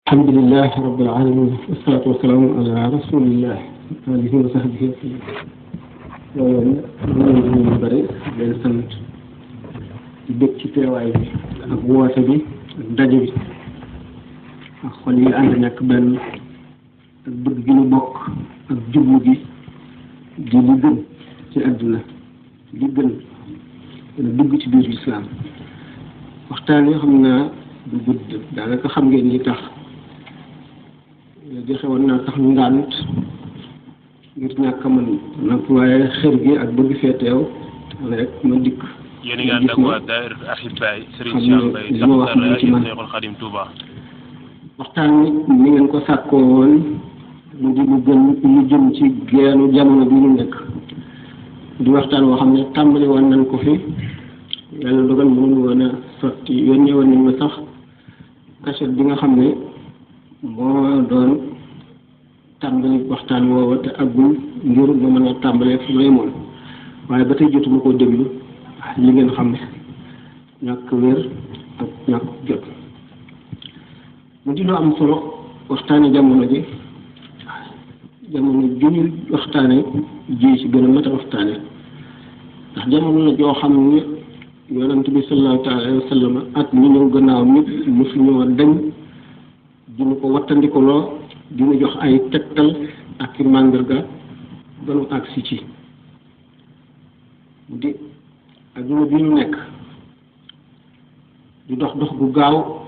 alhamdulilah rabbil alamin wassalatu wassalamu ala rasulillah alihi wa sahbihi loolu ñu bëri leen sant di bëgg ci teewaay bi ak woote bi ak daje bi ak xol yi ànd nekk benn ak bëgg gi ñu bokk ak jublu gi di li gën ci àdduna li gën dana dugg ci biir lislaam waxtaan yoo xam naa du gudd daanaka xam ngeen li tax joxe woon naa tax ñu ngànt ngir ñàkk a mën nag waaye xër gi ak bëgg fee teew rek ma dikk. yéen a ngi ànd ak waa daayira Ahibaay Serigne Cheikh Mbaye Sakhdar Cheikhul Khadim Touba. waxtaan wi ni ngeen ko sàkkoo woon mu di lu jëm ci geenu jamono bi ñu nekk di waxtaan woo xam ne tàmbali woon nañ ko fi yàlla dogal mënuñu woon a sotti yónnee woon nañ ma sax cassette bi nga xam ne moo doon tàmbali waxtaan woowa te àggul ngir ma mën a tàmbalee fu ma yemoon waaye ba tey jotuma koo déglu li ngeen xam ne ñàkk wér ak ñàkk jot mu di lu am solo waxtaane jamono ji ñuy waxtaane ji ci gën a mat a waxtaane ndax jamono la joo xam ne yonent bi sallallahu alayhi wa sallam at ñu ñëw gannaaw nit mu fi ñëw dañ dina ko wattandikuloo dina jox ay tegtal ak i màndarga ba nu agsi ci mu di adduna bi ñu nekk di dox dox bu gaaw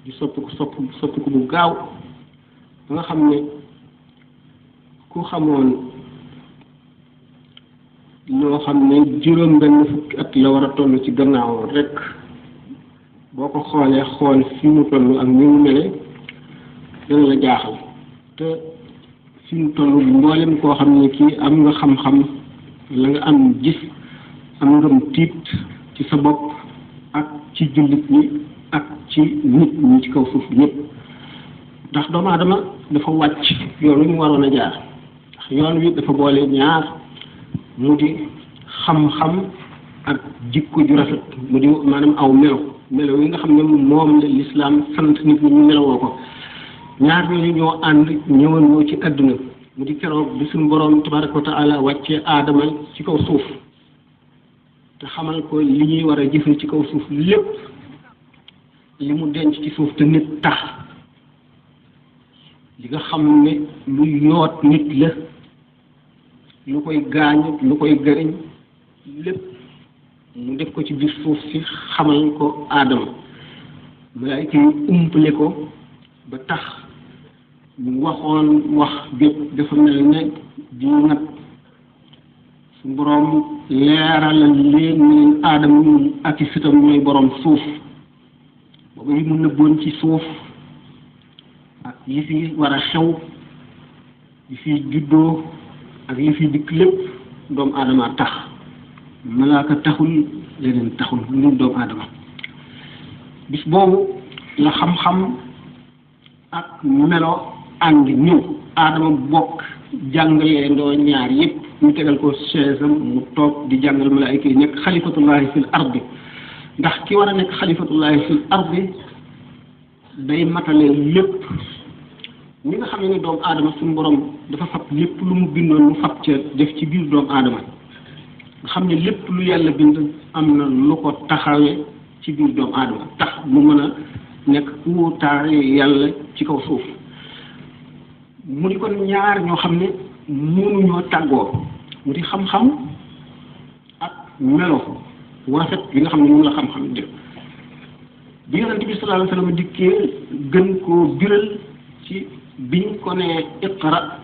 di soppiku bu gaaw ba nga xam ne ku xamoon loo xam ne juróom benn fukki at la war a toll ci gannaaw rek boo ko xoolee xool fi mu toll ak ni mu mele dana la jaaxal te fi mu toll mboolem koo xam ne kii am nga xam-xam la nga am gis am ngam tiit ci sa bopp ak ci jullit ñi ak ci nit ñi ci kaw suuf ñëpp ndax doomu aadama dafa wàcc yoon wi ñu waroon a jaar ndax yoon wi dafa boole ñaar mu di xam-xam ak jikko ju rafet mu di maanaam aw melo yi nga xam ne moom la lislaam sant nit ñi ñu melowoo ko ñaar ñooñu ñoo ànd ñëwandoo ci àdduna mu di keroog bi suñu boroom tabaraka wa taala wàccee aadama ci kaw suuf te xamal ko li ñuy war a jëfe ci kaw suuf lépp li mu denc ci suuf te nit tax li nga xam ne lu yoot nit la lu koy gaañ lu koy gëriñ lépp mu def ko ci biir suuf si xamal ko aadama malaayika yi umpale ko ba tax ñu waxoon wax bépp dafa mel ne di nag su boroom leeralal leen aadama ñu ak i fitam ñooy boroom suuf boobu yi mu nëbboon ci suuf ak yi fi war a xew yi fi juddoo ak yi fi dikk lépp doomu aadama tax malaaka taxul leneen taxul lu doomu aadama bis boobu la xam-xam ak melo ànd ñëw aadama bokk jàngalee ndoo ñaar yépp ñu tegal ko chaise am mu toog di jàngal malaayika yi nekk xalifatullahi fil ardi ndax ki war a nekk xalifatullahi fil ardi day matale lépp ñi nga xam ne doomu aadama suñu borom dafa fab lépp lu mu bindoon mu fab ca def ci biir doomu aadama nga xam ne lépp lu yàlla bind am na lu ko taxawee ci biir doomu aadama tax mu mën a nekk kuutaare yàlla ci kaw suuf mu di kon ñaar ñoo xam ne mënuñoo tàggoo mu di xam-xam ak melo wu rafet bi nga xam ne moom la xam-xam def bi yonent bi sallallahu alayhi wa sallam dikkee gën koo biral ci biñ ko ne iqra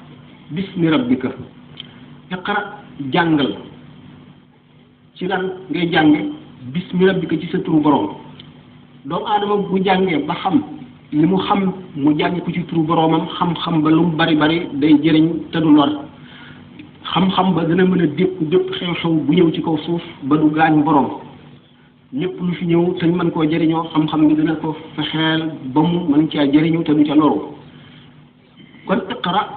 bismi rabbika iqra jàngal ci lan ngay jànge bismi rabbika ci sa turu borom doomu aadama bu jàngee ba xam li mu xam mu jànge ko ci turu boroomam xam-xam ba lu mu bari bari day jëriñ te du lor xam-xam ba dana mën a dépp xew-xew bu ñëw ci kaw suuf ba du gaañ boroom lépp lu fi ñëw te ñu mën koo jëriñoo xam-xam bi dina ko fexeel ba mu mën caa jëriñu te du ca loru kon iqra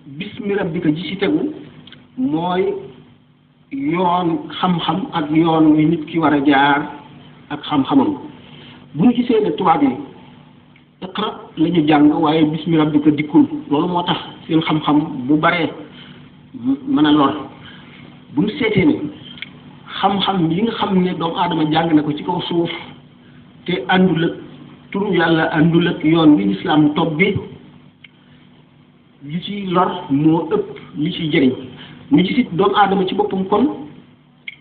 bismi rabbika ji ci tegu mooy yoon xam-xam ak yoon wi nit ki war a jaar ak xam-xamam bu ñu gisee ne tubaab yi iqra la ñu jàng waaye bismi rabbika dikkul loolu moo tax seen xam-xam bu baree mën a lor bu ñu seetee ne xam-xam yi nga xam ne doomu aadama jàng na ko ci kaw suuf te àndul ak turu yàlla àndul ak yoon wi lislaam topp bi li ci lor moo ëpp li ci jëriñ ñu ci sit doomu aadama ci boppam kon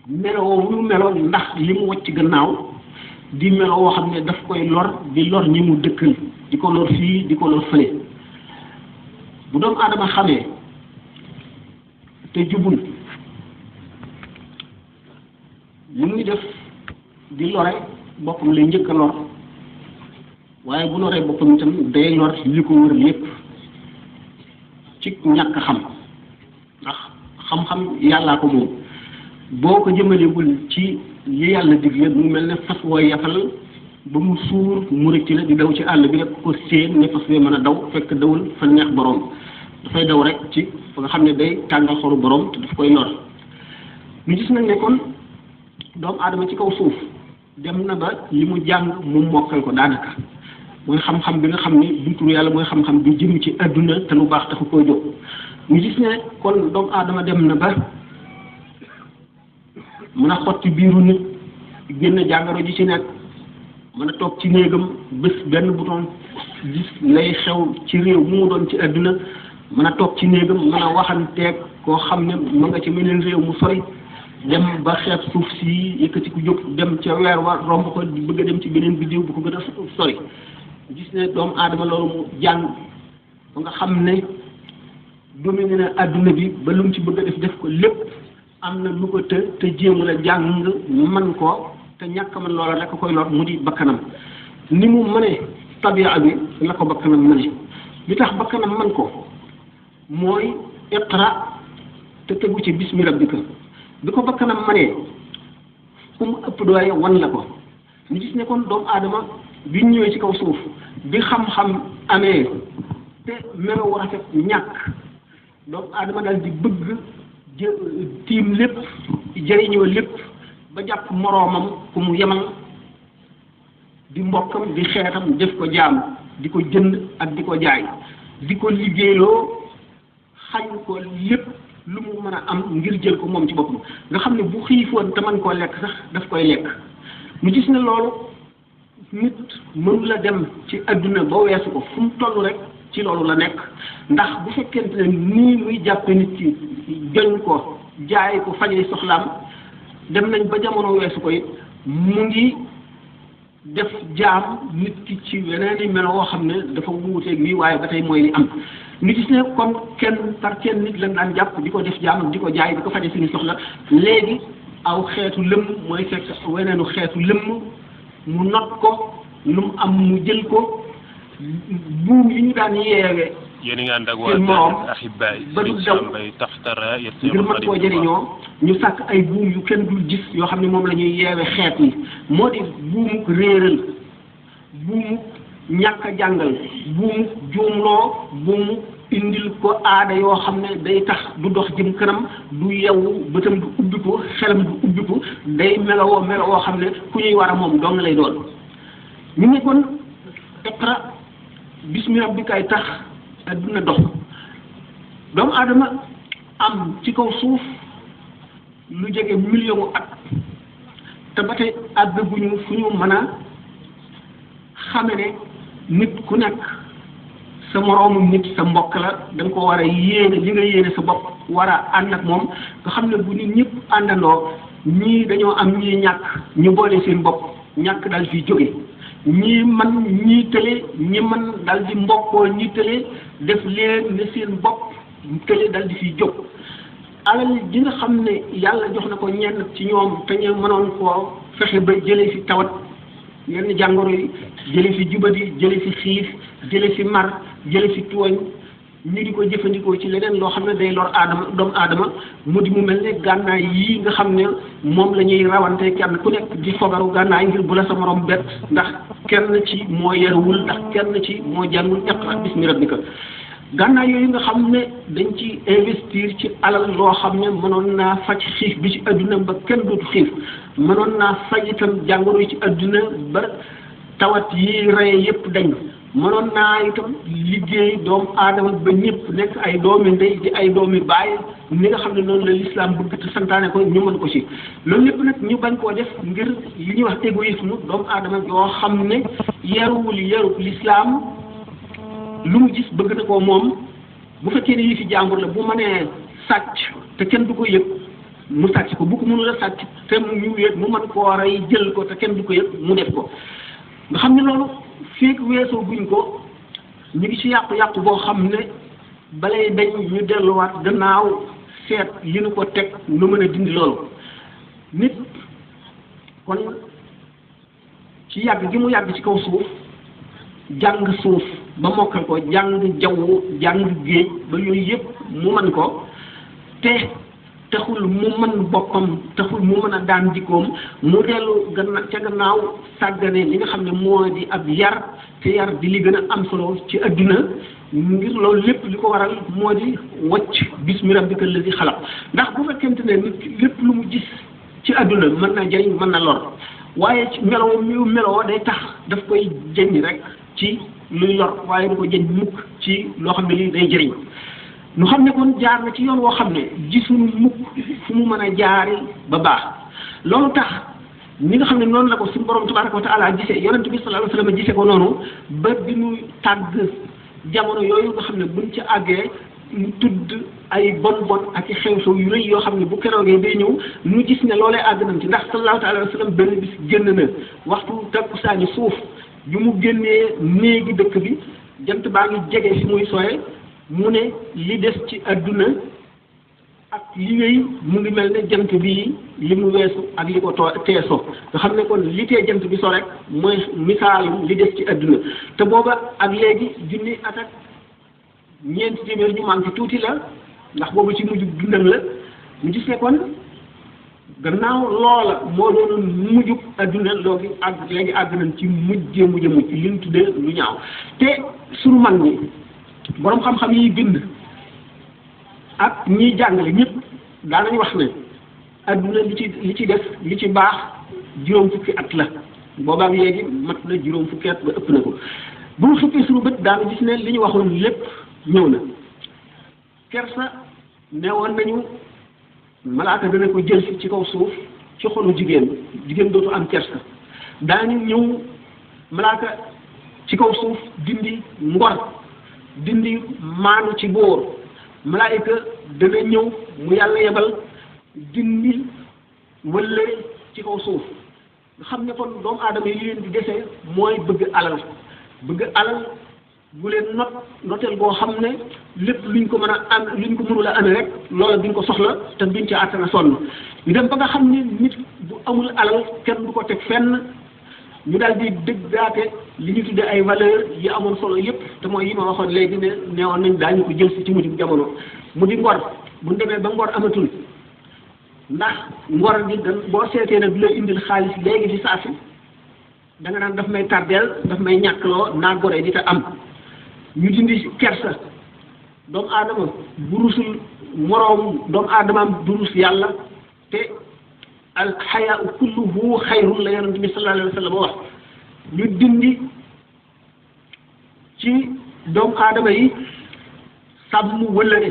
meloo wu meloo ndax li mu wacc gannaaw di meloo woo xam ne daf koy lor di lor ñi mu dëkkal di ko lor fii di ko lor fële bu doomu aadama xamee te jubul li muy def di lore boppam lay njëkk a lor waaye bu loree boppam itam day lor li ko wër lépp ci ñàkk xam ndax xam-xam yàllaa ko moom boo ko jëmalewul ci li yàlla digle mu mel ne fas wooy yafal ba mu suur mu rëcc la di daw ci àll bi rek ko séen ne fas wee mën a daw fekk dawul fa neex borom dafay daw rek ci fa nga xam ne day tàngal xolu borom te daf koy lor ñu gis nag ne kon doomu aadama ci kaw suuf dem na ba li mu jàng mu mokkal ko daanaka mooy xam-xam bi nga xam ne du turu yàlla mooy xam-xam bi jëm ci adduna te lu baax taxu koo jóg ñu gis ne kon doomu aadama dem na ba mën a xotti biiru nit génn jàngoro ji ci nekk mën a toog ci néegam bés benn bouton gis lay xew ci réew mu doon ci adduna mën a toog ci néegam mën a waxanteeg koo xam ne ma nga ci meneen réew mu sori dem ba xeeb suuf si yëkkati ku jóg dem ca weer wa romb ko bëgg a dem ci beneen biddiw bu ko gën a sori gis ne doomu aadama loolu mu jàng ba nga xam ne dominé na adduna bi ba lu mu ci bëgg a def ko lépp am na lu ko te jéemu la jàng man ko te ñàkk man loola rek koy lor mu di bakkanam ni mu mënee tabia bi la ko bakkanam mëne li tax bakkanam man ko mooy iqra te tegu ci bismi rabbika bi ko bakkanam mënee ku mu ëpp doole wan la ko ñu gis ne kon doomu aadama bi ñëwee ci kaw suuf bi xam-xam amee te melo rafet ñàkk doomu aadama daal di bëgg tiim lépp jëriñoo lépp ba jàpp moroomam ku mu yemal di mbokkam di xeetam def ko jaam di ko jënd ak di ko jaay di ko liggéeyloo xañ ko lépp lu mu mën a am ngir jël ko moom ci boppam nga xam ne bu xiifoon te mën koo lekk sax daf koy lekk ñu gis ne loolu nit mënu la dem ci adduna ba weesu ko fu mu toll rek ci loolu la nekk ndax bu fekkente ne nii muy jàppe nit ki joñ ko jaay ko fajee soxlaam dem nañ ba jamono weesu ko it mu ngi def jaam nit ki ci weneen i melo woo xam ne dafa wuuteeg nii waaye ba tey mooy li am ñu gis ne kon kenn par kenn nit lañ daan jàpp di ko def jaam di ko jaay di ko fajee suñu soxla léegi aw xeetu lëmm mooy fekk weneenu xeetu lëmm mu not ko lu mu am mu jël ko buum yi ñu daan yeewee yéen a ngi ànd ak waa Ahibaay ba du daw ngir mën koo jëriñoo ñu sàkk ay buum yu kenn dul gis yoo xam ne moom la ñuy yeewe xeet yi moo di buumuk réeral buumuk ñàkk a jàngal buumuk juumloo buumuk indil ko aada yoo xam ne day tax du dox jëm kanam du yewu bëtam du ubbiku xelam du ubbiku day melowoo melowoo xam ne ku ñuy war a moom dong lay doon ñu ne kon iqra bismi rabbikaay tax adduna dox doomu aadama am ci kaw suuf lu jege million at te ba tey àggaguñu fu ñu mën a xame ne nit ku nekk sa moroomu nit sa mbokk la da nga ko war a yéene li nga yéene sa bopp war a ànd ak moom nga xam ne bu nit ñëpp àndandoo ñii dañoo am ñii ñàkk ñu boole seen bopp ñàkk daal fi jóge ñii man ñii tële ñi man dal di mbokkoo ñi tële def leen ne seen bopp tële dal di fi jóg alal ji nga xam ne yàlla jox na ko ñenn ci ñoom te ñu mënoon koo fexe ba jëlee fi tawat yenn jàngoro yi jëlee fi jubadi jëlee fi xiif jëlee fi mar jëlee fi tooñ ñu di ko jëfandikoo ci leneen loo xam ne day lor aadama doomu aadama mu di mu mel ne gànnaay yii nga xam ne moom la ñuy rawante kenn ku nekk di fogaru gànnaay ngir bu la sa morom bett ndax kenn ci moo yaruwul ndax kenn ci moo jàngul iqra bismi rabbika gànnaay yooyu nga xam ne dañ ci investir ci alal loo xam ne mënoon naa faj xiif bi ci adduna ba kenn dootu xiif mënoon naa faj itam jàngoro yi ci adduna ba tawat yi reye yépp dañ mënoon naa itam liggéey doomu aadama ba ñëpp nekk ay doomi ndey di ay doomi baay ni nga xam ne noonu la l'islam bëgg te santaane ko ñu mën ko ci loolu lépp nag ñu bañ koo def ngir li ñuy wax égoïsme doomu aadama yoo xam ne yaruwul l'islam lu mu gis bëgg na ko moom bu fekkee ne yi fi jàmbur la bu mënee sàcc te kenn du ko yëg mu sàcc ko bu ko mënul a sàcc te ñu yëg mu mën koo rey jël ko te kenn du ko yëg mu def ko nga xam ne loolu feek weesoo buñ ko ñu ngi ci yàqu-yàqu boo xam ne balay dañ ñu delluwaat gannaaw seet li nu ko teg nu mën a dindi loolu nit kon ci yàgg gi mu yàgg ci kaw suuf jàng suuf ba mokkal ko jàng jaww jàng géej ba yooyu yëpp mu mën ko te taxul mu mën boppam taxul mu mën a daan jikkoom mu dellu gannaaw sàggane li nga xam ne moo di ab yar te yar di li gën a am solo ci adduna ngir loolu lépp li ko waral moo di wacc bismi rabbika allazi xalaq ndax bu fekkente ne nit lépp lu mu gis ci adduna mën na jëriñ mën na lor waaye ci meloo day tax daf koy jëñ rek ci luy lor waaye du ko jëñ mukk ci loo xam ne lii day jëriñ ñu xam ne kon jaar na ci yoon woo xam ne gisuñu mukk fu mu mën a jaari ba baax loolu tax ñi nga xam ne noonu la ko suñu borom tabaraka wa taala gisee yonent bi sallallahu alayhi wa sallam gisee ko noonu ba di ñu tàgg jamono yooyu nga xam ne buñ ci àggee ñu tudd ay bon ak i xew-xew yu rëy yoo xam ne bu keroogee day ñëw ñu gis ne loolee àgg nañ ci ndax sallallahu alayhi wa sallam benn bis génn na waxtu takkusaani suuf bi mu génnee néegi dëkk bi jant baa ngi jege fi muy sooye mu ne li des ci adduna ak li wéy mu ngi mel ne jant bi li mu weesu ak li ko teesoo nga xam ne kon li tee jant bi so rek mooy misaalum li des ci adduna te booba ak léegi junni at ak ñeenti téeméer ñu manqué tuuti la ndax boobu ci mujj dundam la ñu gis ne kon gannaaw loola moo doon mujjub adduna loogi ak léegi àgg nañ ci mujj li ñu tuddee lu ñaaw te suñu mag ñi boroom xam-xam yi bind ak ñiy jàngale ñëpp daanañ wax ne adduna li ci def li ci baax juróom fukki at la boobaak léegi mat na juróom fukki at ba ëpp na ko bu ñu xuppee suñu bët daanu gis ne li ñu waxoon lépp ñëw na kersa neewoon nañu malaaka dana ko jël ci kaw suuf ci xolu jigéen dootu am kersa daañu ñëw malaaka ci kaw suuf dindi ngor dindi maanu ci bóor malaayika dana ñëw mu yàlla yebal dindi wala ci kaw suuf nga xam ne kon doomu aadama yi li leen di dese mooy bëgg alal bu leen noteel boo xam ne lépp luñ ko mën a am luñ ko mënul a amee rek loola duñ ko soxla te duñ ci àttana sonn ñu dem ba nga xam ne nit bu amul alal kenn du ko teg fenn ñu daal di dëggaate li ñu tuddee ay valeur yi amoon solo yépp te mooy yi ma waxoon léegi ne neewoon nañ daañu ko jël si ci mujj jamono mu di ngor bu demee ba ngor amatul ndax ngor gi boo seetee ne du la indil xaalis léegi fi saa si da nga naan daf may tardeel daf may ñàkkloo naa gore di te am ñu dindi kersa doomu aadama bu rusul moroom doomu aadamaam du rus yàlla te al xayaa kulluhu xayrun la yonent bi sallallahu alayhi wa sallam wax ñu dindi ci doomu aadama yi sàmm wëllëre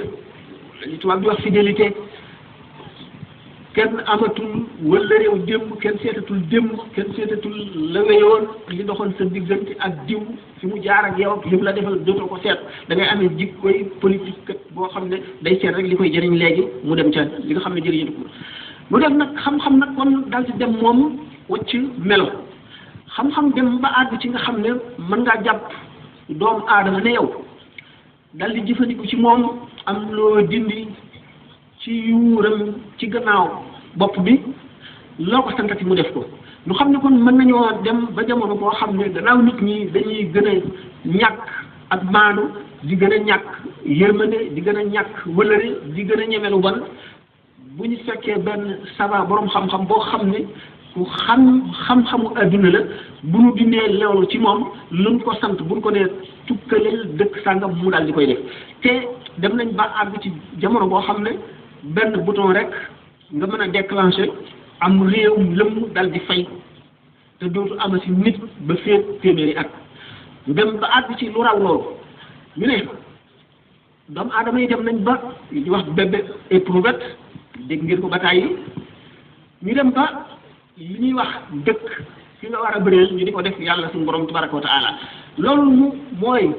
li tubaab di wax fidélité kenn amatul wëllëreew démb kenn seetatul démb kenn seetatul la weyoon li doxoon sa diggante ak diw fi mu jaar ak yow li mu la defal dootoo ko seet da ngay amee jikkoy politique kat boo xam ne day seet rek li koy jëriñ léegi mu dem ca li nga xam ne jëriñu ko mu dem nag xam-xam nag kon dal ci dem moom wacc melo xam-xam dem ba àgg ci nga xam ne mën ngaa jàpp doomu aadama ne yow dal di jëfandiku ci moom am loo dindi ci yuuram ci gannaaw bopp bi loo ko santati mu def ko ñu xam ne kon mën nañoo dem ba jamono boo xam ne gannaaw nit ñi dañuy gën a ñàkk ak maanu di gën a ñàkk yërmande di gën a ñàkk wëlëre di gën a ñeme lu bon bu ñu fekkee benn saba borom xam-xam boo xam ne ku xam-xamu adduna la bu ñu dindee loolu ci moom luñ ko sant buñ ko nee tukkaleel dëkk sàngam mu daal di koy def te dem nañ ba àgg ci jamono boo xam ne benn bouton rek nga mën a déclencher am réew lëmm dal di fay te dootu ama si nit ba féet téeméeri at ñu dem ba àgg ci lu raw loolu ñu ne doomu aadama yi dem nañ ba di wax bébé éprouvette dégg ngeen ko bataay yi ñu dem ba li ñuy wax dëkk fi nga war a bëreel ñu di ko def yàlla suñu borom tabaraka wa taala loolu mu mooy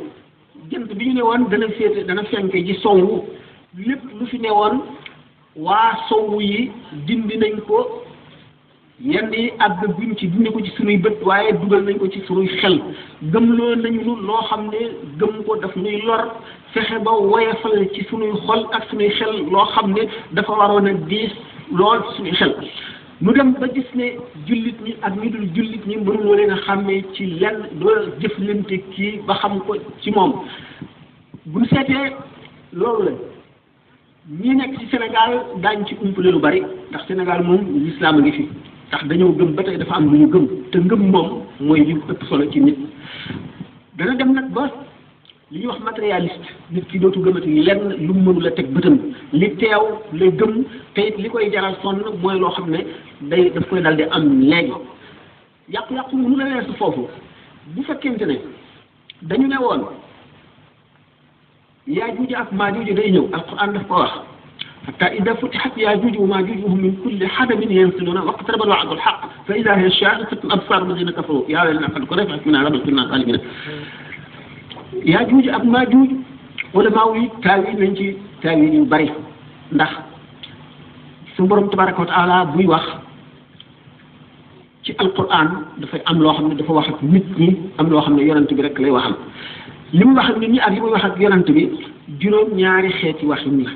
jant bi ñu ne woon dana féete dana fenke ji sowwu lépp lu fi ne woon waa sowwu yi dindi nañ ko yenn yi àgg buñ ci dindi ko ci sunuy bët waaye dugal nañ ko ci sunuy xel gëmloo nañu loo xam ne gëm ko daf nuy lor fexe ba woyefal ci sunuy xol ak sunuy xel loo xam ne dafa waroon a diis lool ci sunuy xel mu dem ba gis ne jullit ñi ak ñi dul jullit ñi mënuloo leen a xàmmee ci lenn doo jëflante kii ba xam ko ci moom bu ñu seetee loolu la ñi nekk ci Sénégal daañ ci umpale lu bari ndax Sénégal moom l'islam a ngi fi ndax dañoo gëm ba tey dafa am lu ñu gëm te ngëm moom mooy li ëpp solo ci nit dana dem nag ba li ñuy wax matérialiste nit ki dootu gëmati lenn lu mu mënul a teg bëtam li teew lay gëm te it li koy jaral sonn mooy loo xam ne daf koy dal di am léegi yàqu-yàqu mënu la weesu foofu bu fekkente ne dañu ne woon Yaajuuj ak Maajuuj day ñëw alquran daf ko wax hatta ida futihat Yaajuuj wa Maajuuj wa hum min kulli hadabin yansiluna waqtaraba al-wa'du al-haqq fa ida hiya shaa'izatun absaaru alladhina kafaru yaa waylanaa qad kunaa rabban kunaa zaalimiin Yaajuuj ak Maajuuj wala maaw yi taawil nañ ci taawil yu bari ndax su borom tabaraka wa taala buy wax ci alquran dafay am loo xam ne dafa wax ak nit ñi am loo xam ne yonent bi rek lay waxal li muy wax ak nit ñi ak li muy wax ak yonent bi juróom-ñaari xeeti waxin la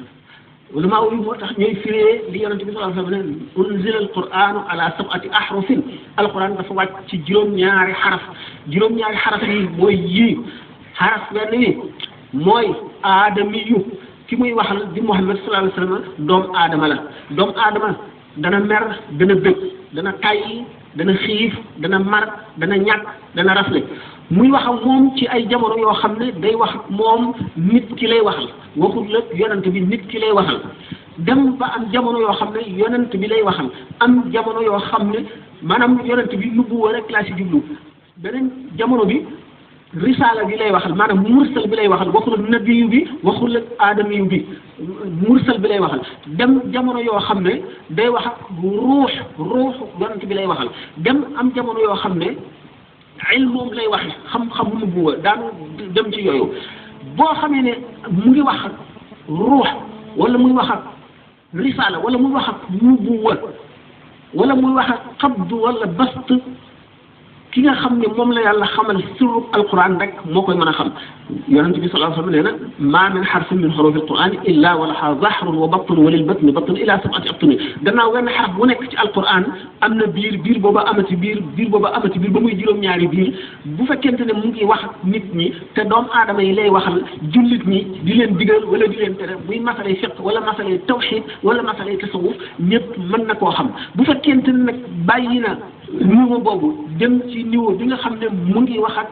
wala maaw yi moo tax ñooy firee li yonent bi sallallahu alayhi wa sallam ne unzila alquranu ala sab'ati ahrufin alquran dafa wàcc ci juróom-ñaari xaraf yi mooy yii xaraf benn wi mooy aadami yu ki muy waxal di Muhammad sallallahu alayhi wa sallam doomu aadama la doomu aadama dana mer dana bëgg dana tàyyi dana xiif dana mar dana ñàkk dana rafle muy wax ak moom ci ay jamono yoo xam ne day wax ak moom nit ki lay waxal waxul la yonent bi nit ki lay waxal dem ba am jamono yoo xam ne yonent bi lay waxal am jamono yoo xam ne maanaam yonent bi nubuwa rek laa si jublu beneen jamono bi risaala bi lay waxal maanaam mursal bi lay waxal waxul ak nabiyu bi waxul ak aadamiyu bi mursal bi lay waxal dem jamono yoo xam ne day wax ak ruux yonent bi lay waxal dem am jamono yoo xam ne ilmoom lay waxe xam-xamu nubuwa daanu dem ci yooyu boo xamee ne mu ngi wax ak ruux wala muy wax ak risaala wala muy wax ak nubuwa wala muy wax ak qabdu wala bast ki nga xam ne moom la yàlla xamal sirru alquran rek moo koy mën a xam yonent bi sallallahu alayhi wa sallam nee na maa min xarfin min xurufi alquran illa wa laha zahrun wa batun wa lil batni batun ila sab'ati abtuni gannaaw wenn xaraf bu nekk ci alquran am na biir booba amati biir booba amati biir ba muy juróom-ñaari biir bu fekkente ne mu ngi wax nit ñi te doomu aadama yi lay waxal jullit ñi di leen digal wala di leen tere buy masalay fiq wala masalay tawxid wala masalay tasawuf ñëpp mën na koo xam bu fekkente ne nag bàyyi na niveau boobu dem ci niveau bi nga xam ne mu ngi wax ak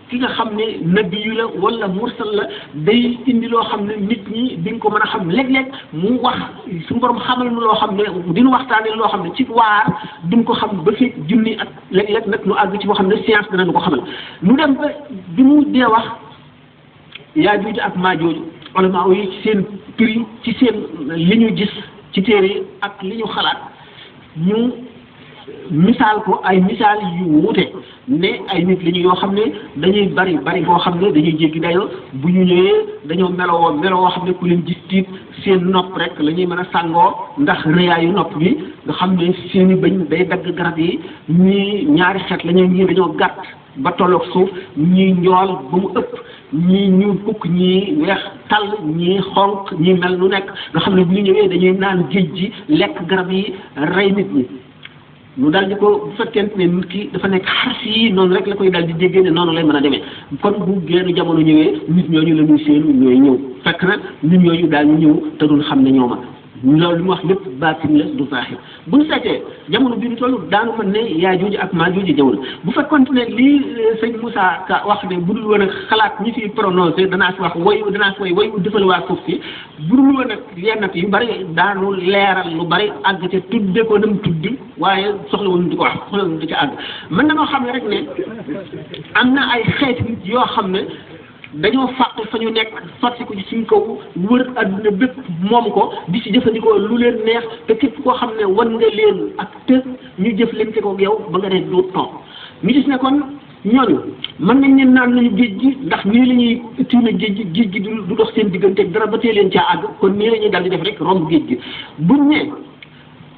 ki nga xam ne nabiyu la wala mursal la day indi loo xam ne nit ñi di nga ko mën a xam léeg-léeg mu wax suñu borom xamal nu loo xam ne dinu waxtaanee loo xam ne ci waar duñ ko xam ba fi junni ak léeg-léeg nag nu àgg ci boo xam ne science dana nu ko xamal nu dem ba bi mu dee wax Yaajuuj ak Maajuuj ulama yi ci seen prix ci seen li ñu gis ci téere yi ak li ñu xalaat ñu misaal ko ay misaal yu wuute ne ay nit lañu yoo xam ne dañuy bari boo xam ne dañuy jéggi dayo bu ñu ñëwee dañoo meloo xam ne ku leen gis tiit seen nopp rek la ñuy mën a sàngoo ndax rëyaayu nopp bi nga xam ne seeni bëñ day dagg garab yi ñii ñaari xeet la ñii dañoo gàtt ba tolloog suuf ñii njool ba mu ëpp ñii ñuul kukk ñii weex tàll ñii xonq ñii mel nu nekk nga xam ne bu ñu ñëwee dañuy naan géej gi lekk garab yi rey nit ñi ñu daal di ko bu fekkente ne nit ki dafa nekk xarf yi noonu rek la koy daal di déggee ne noonu lay mën a demee kon bu génn jamono ñëwee nit ñooñu la ñuy seen ñooy ñëw fekk na nit ñooñu daal ñu ñëw te duñ xam ne ñooma loolu li mu wax lépp baatin la du zahir bu ñu seetee jamono bi ñu toll daanu mën ne Yaajuuj ak Maajuuj ñëw na bu fekkoon ne lii sëñ Moussa Ka wax ne bu dul woon a xalaat ñi fi prononcé danaa fi wax danaa fi way defal waa suuf si bu dul woon a yenn yu bari daanu leeral lu bari àgg ca tudde ko nam tudd waaye soxla woon di ko wax soxla woon di ca àgg mën na noo xam ne rek ne am na ay xeeti nit yoo xam ne dañoo fàq fa ñu nekk sotti ko ci suñ kaw wër adduna bépp moom ko di ci jëfandikoo lu leen neex te képp koo xam ne wan nga leen ak të ñu jëf leen te ko yow ba nga ne du toog ñu gis ne kon ñooñu mën nañ ne naan nañu géej gi ndax nii la ñuy tiime géej gi du dox seen diggante dara ba tee leen caa àgg kon nii la ñuy dal di def rek romb géej gi buñ ne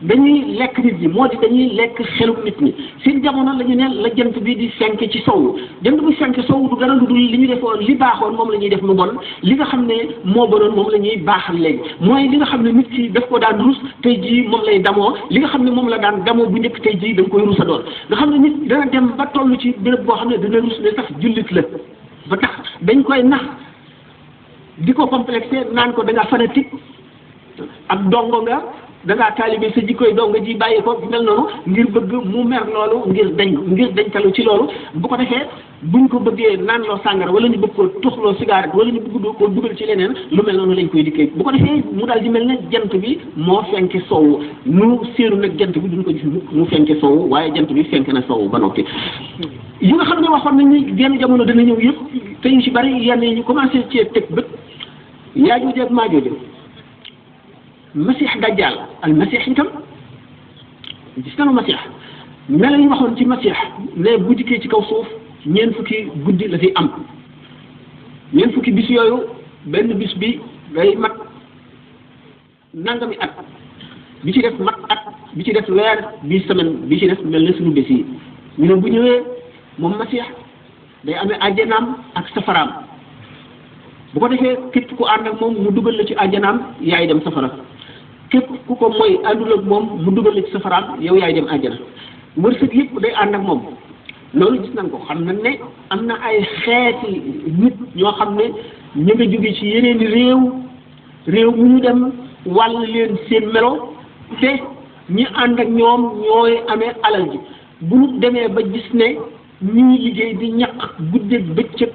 dañuy lekk nit ñi moo di dañuy lekk xelum nit ñi seen jamono la ñu ne la jant bi di fenk ci sowu jant bi fenk sowu du dara lu dul li ñu defoon li baaxoon moom la ñuy def lu bon li nga xam ne moo bonoon moom la ñuy baaxal léegi mooy li nga xam ne nit ki daf ko daan rus tey jii moom lay damoo li nga xam ne moom la daan damoo bu njëkk tey jii da nga koy rusa doon nga xam ne nit dana dem ba toll ci béréb boo xam ne dana rus ne sax jullit la ba tax dañ koy nax di ko complexé naan ko da nga fanatique ak dongo nga da ngaa taalibe sa jikkoy donga ji bàyyi ko mel noonu ngir bëgg mu mer loolu ngir dañtalu ci loolu bu ko defee buñ ko bëggee naan loo sàngara wala ñu bëgg ko tuxloo cigarette wala ñu bëgg ko dugal ci leneen lu mel noonu lañ koy dikkee bu ko defee mu daal di mel ne jant bi moo fenke soowu nu séeru nag jant bi duñ ko gis mu fenke soowu waaye jant bi fenke na soowu ba noppi yi nga xam ne waxoon nañ ni genn jamono dana ñëw yëpp te ñu ci bari yenn yi ñu commencé cee teg bët Yaajuuj ak Maajuuj masix dajjal al masix itam gis nañu masix mel la ñu waxoon ci masix ne bu dikkee ci kaw suuf ñeent fukki guddi la fi am ñeent fukki bis yooyu benn bis bi day mat nangami at bi ci def mat at bi ci def weer bi semaine bi ci def mel na suñu bés yi ñu ne bu ñëwee moom masix day amee àjjanaam ak safaraam bu ko defee képp ku ànd ak moom mu dugal la ci àjjanaam yaay dem safara képp ku ko mooy àndul ak moom mu dugal la ci safaraam yow yaay dem àjjana wërsëg yëpp day ànd ak moom loolu gis nañ ko xam nañ ne am na ay xeeti nit ñoo xam ne ñu nga jóge ci yeneen réew mu ñu dem wàll leen seen melo te ñi ànd ak ñoom ñooy amee alal ji bu ñu demee ba gis ne ñuy liggéey di ñaq guddeeg bëccëg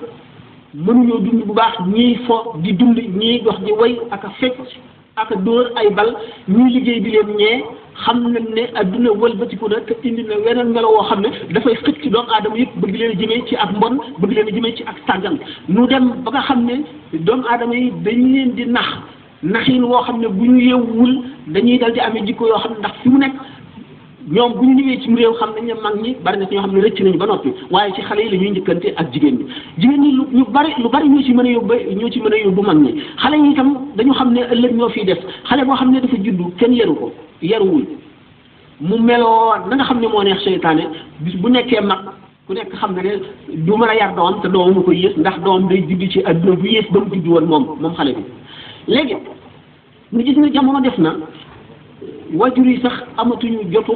mënuñoo dund bu baax ñii fo di dund ñii dox di way ak a fecc ak a dóor ay bal ñuy liggéey di leen ñee xam nañ ne adduna wëlbatiku na te indi na weneen melo woo xam ne dafay xëcc ci doomu aadama yëpp bëgg leen a jëmee ci ak mbon bëgg leen a jëmee ci ak sàggan nu dem ba nga xam ne doomu aadama yi dañ leen di naxin woo xam ne bu ñu yeewul dañuy dal di amee jikko yoo xam ne ndax fi mu nekk ñoom bu ñu ñëwee ci réew xam nañ ne mag ñi bari na ci ñoo xam ne rëcc nañu ba noppi waaye ci xale yi la ñuy njëkkante ak jigéen ñi lu bari ñoo ci mën a yóbbu mag ñi xale yi itam dañu xam ne ëllëg ñoo fiy def xale boo xam ne dafa juddu kenn yaruwul mu meloo na nga xam ne moo neex seytaane bis bu nekkee mag ku nekk xam ne ne du mën a yar doom te doomam mu ko yées ndax doom day judd ci adduna bu yées ba mu judd woon moom xale bi léegi ñu gis ne jamono def na wajur yi sax amatuñu jotu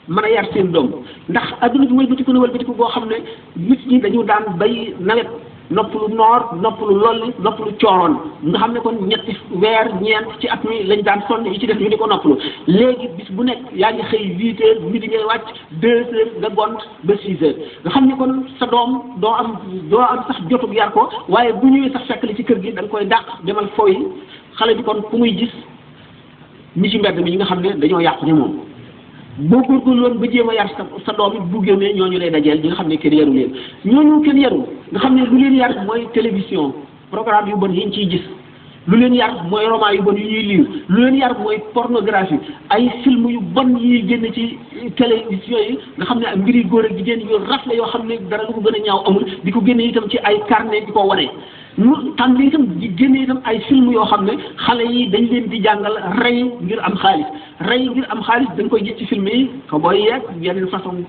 mën a yar seen doom ndax adduna bi wëlbatiku na wëlbatiku boo xam ne nit ñi dañu daan bay nawet noppalu noor noppalu lolli noppalu cooroon nga xam ne kon ñetti weer ñeent ci at mi lañ daan sonn yi ci def ñu di ko noppalu léegi bis bu nekk yaa ngi xëy 8 heures midi ngay wàcc 2 heures nga gont ba 6 heures nga xam ne kon sa doom doo am sax jotug yar ko waaye bu ñëwee sax fekk li ci kër gi da nga koy dàq demal fooyi xale bi kon ku muy gis ñi ci mbedd mi ñi nga xam ne dañoo yàqu ne moom boo góorgóorlu woon ba jéem a yar sa doom it bu génnee ñooñu lay dajeel ñi nga xam ne kenn yaru leen ñooñu kenn yaru nga xam ne lu leen yar mooy télévision programme yu bon yi ñu ciy gis lu leen yar mooy roman yu bon yu ñuy lire lu leen yar mooy pornographie ay film yu bon yi génn ci télévision yi nga xam ne mbiri góor ak jigéen yu rafle yoo xam ne dara lu ko gën a ñaaw amul di ko génne itam ci ay carnet di ko wane ñu tànn itam di génne itam ay film yoo xam ne xale yi dañ leen di jàngal rey ngir am xaalis dañ koy gis ci film yi ko booy yeeg yeneen façon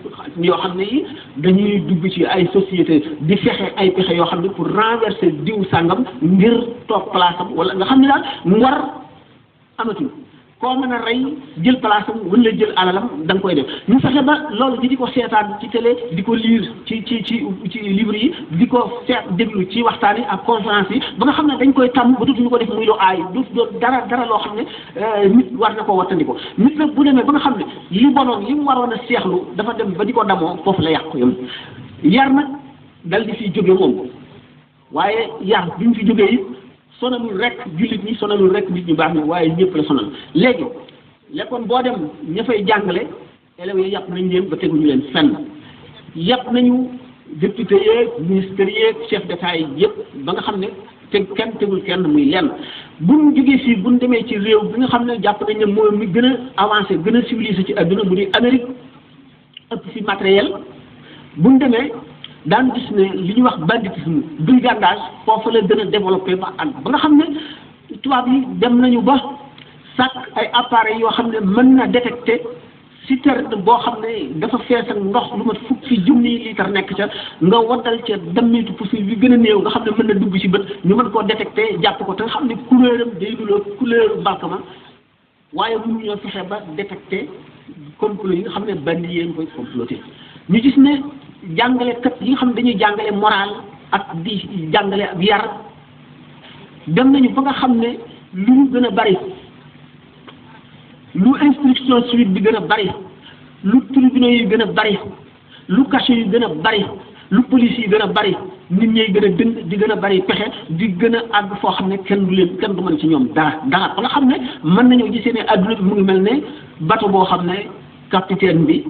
yoo xam ne yi dañuy dugg ci ay société di fexe ay pexe yoo xam ne pour renverser diw sàngam ngir toog place am wala nga xam ne daal mu war amatul koo mën a rey jël place am wala jël alalam da nga koy def ñu fexe ba loolu di ko seetaan ci télé di ko lire ci livre yi di ko seet déglu ci waxtaan yi ak conférence yi ba nga xam ne dañ koy tàmm ba dootuñu ko def muy lu aay du dara loo xam ne nit war na ko wattandiko nit nag bu demee ba nga xam ne li bonoon li mu waroon a seexlu dafa dem ba di ko damoo foofu la yàqu yam yar nag dal di fiy jóge moom waaye yar bi ñu fi jógee it sonalul rek jullit ñi sonalul rek nit ñu baax ñi waaye ñëpp la sonal léegi lekkoon boo dem ña fay jàngale élèves yi yàpp nañ leen ba teguñu leen fenn yàpp nañu député yeeg ministère yeeg chef d'état yi yëpp ba nga xam ne kenn tegul kenn muy lenn buñ jógee fii buñ demee ci réew bi nga xam ne jàpp nañ ne mooy mi gën a avancé gën a civilisé ci adduna bu di Amérique ëpp fi matériel buñ demee daan gis ne li ñuy wax banditisme brigandage foofu la gën a développé ba nga xam ne tubaab yi dem nañu ba sàkk ay appareils yoo xam ne mën na détecter citerne boo xam ne dafa fees ak ndox lu mat fukki junni litre nekk ca nga waddal ca dammitu poussière bi gën a néew nga xam ne mën na dugg ci bët ñu mën koo détecter jàpp ko te nga xam ne couleur am day duloo couleur mbalkama waaye mënu ñoo fexe ba détecter complot yi nga xam ne bandi yéen koy comploté ñu gis ne jàngalekat yi nga xam ne dañuy jàngale moral ak di jàngale ak yar dem nañu ba nga xam ne lu ñu gën a bari lu instruction civique bi gën a bari lu tribunaux yi gën a bari lu cachot yi gën a bari lu police yi gën a bari nit ñi gën a dëng di gën a bari pexe di gën a àgg foo xam ne kenn du mën ci ñoom dara ba nga xam ne mën nañoo gisee ne adduna bi mu ngi mel ne bateau boo xam ne capitaine bi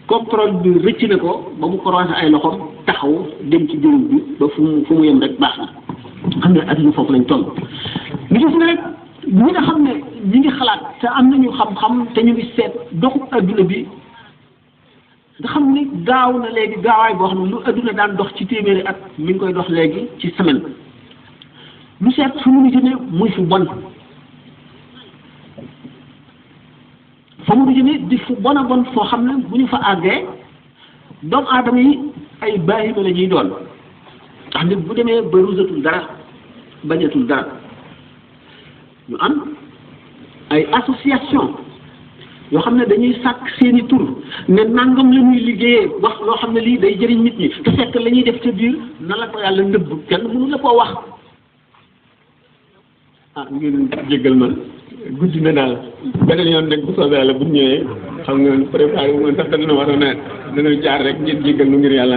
contrôle bi rëcc na ko ba mu croisé ay loxoom taxaw dem ci jërëm bi ba fu mu yem rek baax na xam ne adduna foofu lañ toll ñu gis ne rek ñi nga xam ne ñi ngi xalaat te am nañu xam-xam te ñu ngi seet doxu adduna bi nga xam ni gaaw na léegi gaawaay boo xam ne lu adduna daan dox ci téeméeri at mi ngi koy dox léegi ci semaine ñu seet fu mu jëne muy fu bon fa mu jëne di fu bon a bon foo xam ne bu ñu fa àggee doomu aadama yi ay bàyyima la ñuy doon ndax nit bu demee ba rusatul dara bañatul dara ñu am ay association yoo xam ne dañuy sàkk seeni tur ne nangam la ñuy liggéeyee wax loo xam ne lii day jëriñ nit ñi te fekk la ñuy def ca biir na la ko yàlla nëbb kenn mënu la koo wax ngeen jéggal ma guddi na daal beneen yoon rek bu soobee yàlla bu ñëwee xam nga préparé wu ma sax dana waroon a dana jaar rek ngeen jéggal nu ngir yàlla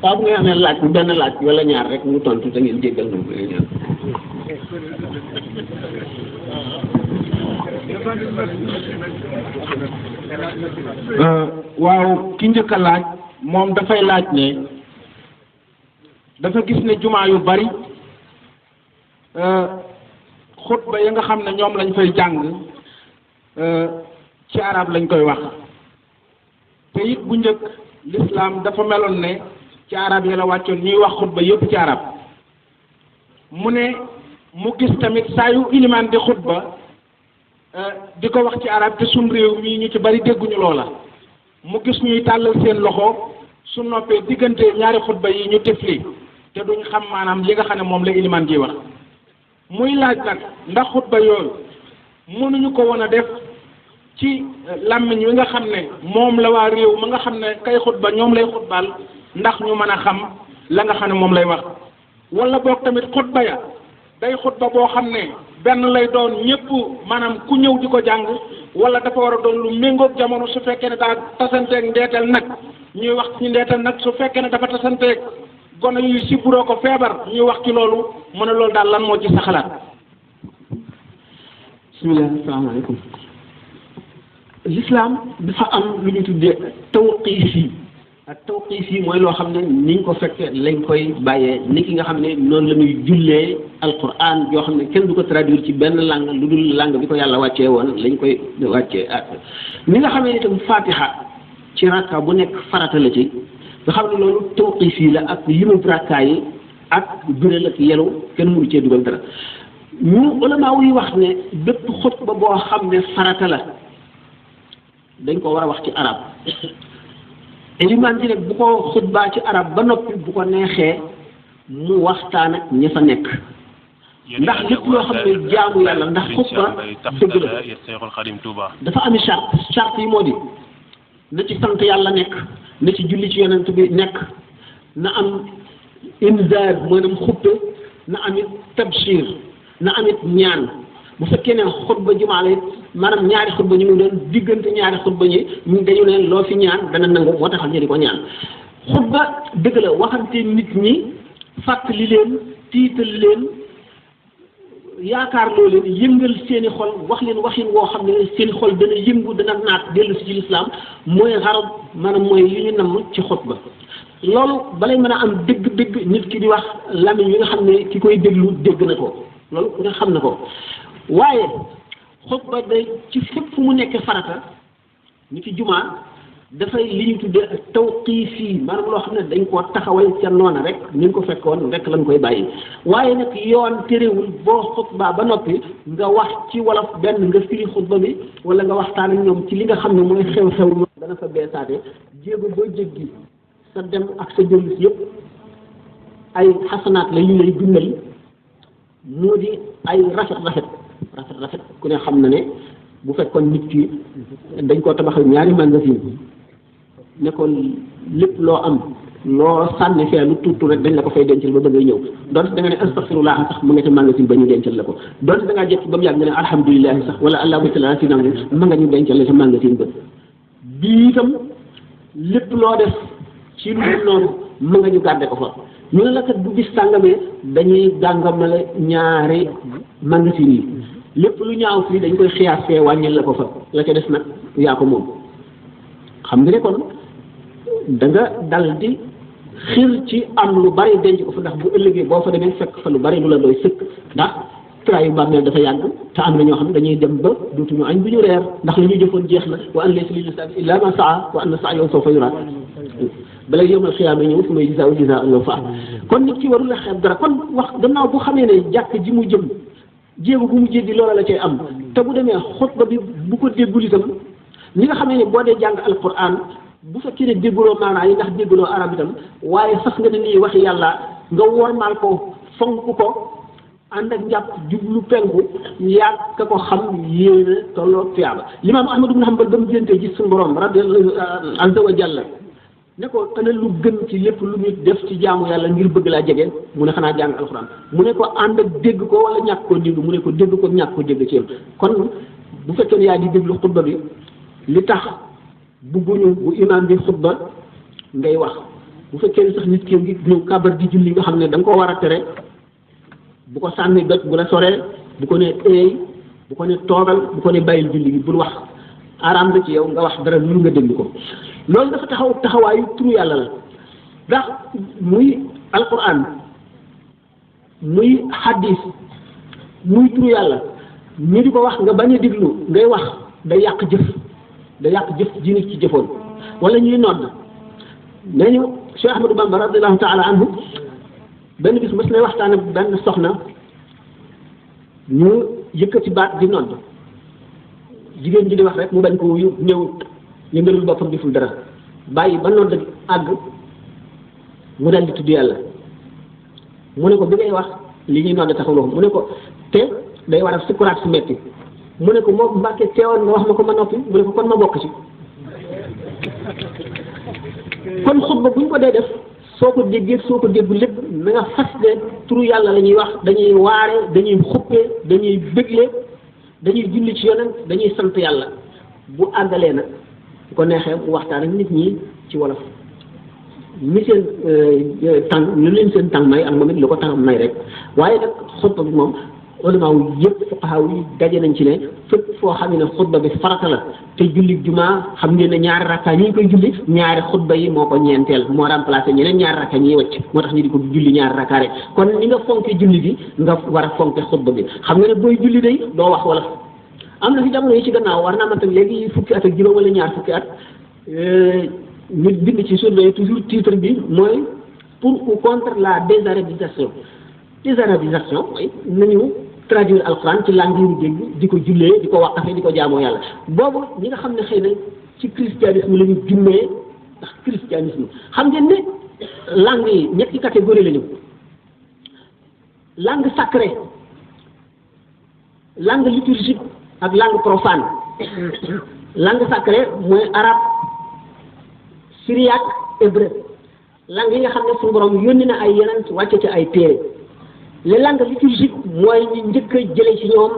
waaw bu ngeen amee laaj bu benn laaj wala ñaar rek mu tontu te ngeen jéggal nu ngir ñaan waaw ki njëkk a laaj moom dafay laaj ne dafa gis ne jumaa yu bari xutba yi nga xam ne ñoom lañ fay jàng ci arab lañ koy wax te it bu njëkk l'islam dafa meloon ne ci arab yi la wàccoon ñuy wax xutba yépp ci arab mu ne mu gis tamit saa yu ilimaan di xutba di ko wax ci arab te suñ réew mii ñu ci bari dégguñu loola mu gis ñuy tàllal seen loxo su noppee diggante ñaari xutba yi ñu tifli te duñ xam maanaam li nga xam ne moom la ilimaan ji wax muy laaj nag ndax xutba yooyu mënuñu ko woon a def ci làmmiñ wi nga xam ne moom la waa réew ma nga xam ne kay xutba ñoom lay xutbaal ndax ñu mën a xam la nga xam ne moom lay wax wala boog tamit xutba ya day xutba boo xam ne benn lay doon ñëpp maanaam ku ñëw di ko jàng wala dafa war a doon lu méngoog jamono su fekkee ne daa tasanteeg ndeetal nag ñuy wax ci ndeetal nag su fekkee ne dafa tasanteeg gone yuy sibburoo ko feebar ñuy wax ci loolu mu ne loolu daal lan moo ci sa xalaat. bismillah asalaamaaleykum. l'islam dafa am lu ñu tuddee tawqiif ak tawqiif yi mooy loo xam ne niñ ko fekkee lañ koy bàyyee ni ki nga xam ne noonu la ñuy jullee alquran yoo xam ne kenn du ko traduire ci benn langue lu dul langue bi ko yàlla wàccee woon lañ koy wàccee ni nga xam ne itam fatiha ci rakka bu nekk farata la ci nga xam ne loolu tawqiif yi la ak limu rakka yi ak biral ak yelu kenn mënu cee dugal dara ñu ulama yi wax ne bépp xutba boo xam ne farata la dañ ko war a wax ci arab ilimaan ji nag bu ko xutbaa ci arab ba noppi bu ko neexee mu waxtaan ak ña fa nekk ndax lépp loo xam ne jaamu yàlla ndax xutba dëgg la Seexul Xadim Touba dafa ami charte yi moo di na ci sant yàlla nekk na ci julli ci yonent bi nekk na am inzaar maanaam xuppe na amit tabshir na amit ñaan bu fekkee ne xutba jumaa la maanaam ñaari xutba ñu ngi doon diggante ñaari xutba ñi ñu dañu ne loo fi ñaan dana nangu moo taxal ñu di ko ñaan xutba dëgg la waxante nit ñi fàttali leen tiital leen yaakaar loo leen yëngal seeni xol wax leen waxin woo xam ne seeni xol dana yëngu dana naat dellu si ci lislaam mooy xarab maanaam mooy li ñu namm ci xutba loolu balay mën a am dëgg-dëgg nit ki di wax lamiñ yi nga xam ne ki koy déglu dégg na ko loolu ku ne xam na ko waaye xutba day ci fépp fu mu nekk farata ni ki jumaa dafay li ñu tuddee tawqiifi maanaam loo xam ne dañ koo taxawal ca noona rek ni nga ko fekkoon rek lañ koy bàyyi waaye nag yoon terewul boo xutba ba noppi nga wax ci wolof benn nga firi xutba bi wala nga waxtaan ak ñoom ci li nga xam ne mooy xew-xew dana fa beesaate jéego boo jéggi sa dem ak sa jëllis yëpp ay xasanaat la yu lay dundal moo di ay rafet ku ne xam na ne bu fekkoon nit ki dañ koo tabaxal ñaari magasin ne ko lépp loo am loo sànni fee lu tuuti rek dañ la ko fay dencal ba ba ngay ñëw donte da nga ne astaghfirullah sax mu nga ca magasin ba ñu dencal la ko donte da ngaa jekk ba mu yàgg nga ne alhamdulilah sax wala allahumma salli ala sayyidina ma nga ñu dencal la ca magasin ba bii itam lépp loo def ci lu dul noonu ma nga ñu gàdde ko fa ñu ne la kat bu bis tàngamee dañuy gàngamale ñaari magasin yi lépp lu ñaaw fii dañ koy xiyaas fee wàññil la ko fa la ca des nag yaa ko moom xam nga ne kon da nga dal di xir ci am lu bari denc ko fa ndax bu ëllëgee boo fa demee fekk fa lu bari lu la doy sëkk ndax traayu bàmmeel dafa yàgg te am na ñoo xam ne dañuy dem ba dootuñu añ bu ñu reer ndax la ñu jëfoon jeex na wa an laysa lil insaani illa ma saa wa anna sa'yahu sawfa yuraa bala yawmal xiyaama ñëw su may jazaa an fa kon nit ki warul a xeeb dara kon wax gannaaw bu xamee ne jàkk ji mu jëm jéego bu mu jéggi loola la cay am te bu demee xutba bi bu ko déggul itam ñi nga xamee ne boo dee jàng alquran bu fekkee ne dégguloo maanaa yi ndax dégguloo arab itam waaye fas nga ne nii waxi yàlla nga wormaal ko fonk ko ànd ak njàpp jublu penku yàgg ka ko xam yéene tolloo tuyaaba limaam Ahmad ibn Hanbal ba mu géntee gis suñu borom radiyallahu azza wa jalla ne ko ana lu gën ci lépp lu nit def ci jaamu yàlla ngir bëgg laa jege mu ne xanaa jàng alxuraan mu ne ko ànd ak dégg ko wala ñàkk koo dégg mu ne ko dégg ko ñàkk ko dégg ci yam kon bu fekkee ne yaa di déglu xutba bi li tax bugguñu bu imaam bi xutba ngay wax bu fekkee ne sax nit ki ngi ñëw kabar di julli nga xam ne da nga koo war a tere bu ko sànni doj bu la soree bu ko ne eey bu ko ne toogal bu ko ne bàyyil julli gi bul wax araam na ci yow nga wax dara lu nga déglu ko loolu dafa taxawaayu turu yàlla la ndax muy alquran muy hadis muy turu yàlla ñu di ko wax nga bañ a diglu ngay wax day yàq jëf ji nit ci jëfoon wala ñuy nodd nee ñu Cheikh Ahmadou Bamba radiallahu taala anhu benn bis mos lay waxtaan ak benn soxna ñu yëkkati baat di nodd jigéen ji di wax rek mu bañ ko ñëw yëngalul boppam deful dara bàyyi ba nodd àgg mu dal di tudd yàlla mu ne ko bi ngay wax li ñuy nodd taxul mu ne ko te day waral sukuraat su metti mu ne ko moo Mbàkke teewoon nga wax ma ko ma noppi mu ne ko kon ma bokk ci kon xutba buñ ko dee def soo ko déggee soo ko déggu lépp na nga fas de turu yàlla la ñuy wax dañuy waare dañuy xuppee dañuy bégle dañuy julli ci yonent dañuy sant yàlla bu àggalee nag bu ko neexee mu waxtaan ak nit ñi ci wolof ni seen tàng lu leen seen tàng may ak moom it lu ko tàng may rek waaye nag xutba bi moom ulama wu yëpp fuqaha yi daje nañ ci ne fépp foo xam ne xutba bi farata la te julli jumaa xam ngeen ne ñaari rakka ñi koy julli ñaari xutba yi moo ko ñeenteel moo remplacé ñeneen ñaari rakka ñiy wacc moo tax ñu di ko julli ñaari rakka rek kon ni nga fonke julli bi nga war a fonke xutba bi xam nga ne booy julli day doo wax wala am na fi jamono yi ci gannaaw war naa man tam léegi fukki at ak juróom wala ñaar fukki at ñu bind ci surveiller toujours titre bi mooy pour ou contre la désarabisation mooy nañu traduire alquran ci langue yu dégg di ko jullee di ko waqafe di ko jaamoo yàlla boobu ñi nga xam ne xëy na ci christianisme la ñu jummee ndax christianisme xam ngeen ne langue yi ñetti catégorie la ñu langue sacrée langue liturgique ak langue profane langue sacrée mooy arabe syriaque hébreu langue yi nga xam ne suñu borom yónni na ay yeneen wàcce ci ay téere les langues liturgiques mooy ñu njëkk a jële ci ñoom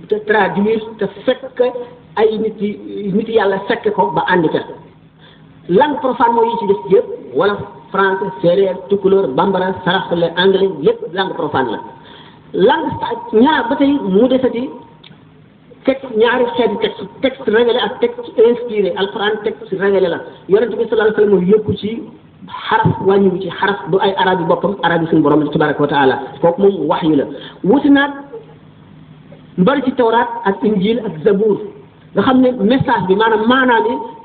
te traduire te fekk ay nit yàlla fekk ko ba àndi ca langue profane mooy yi ci def yëpp wala français séeréer tukulóor bambara saraxule anglais lépp langue profane la langue ñaar ba tey mu desati texte ñaari xeeti texte révélé ak texte inspiré alquran texte révélé la yonent bi sallallahu alayhi wasallam yëpp ci xaraf wàññiwu ci xaraf du ay arab yi boppam arab yi suñu borom tabaraka wa taala kooku moom wax yu la wuti naag mbari ci tawraat ak injil ak zabour nga xam ne message bi maanaam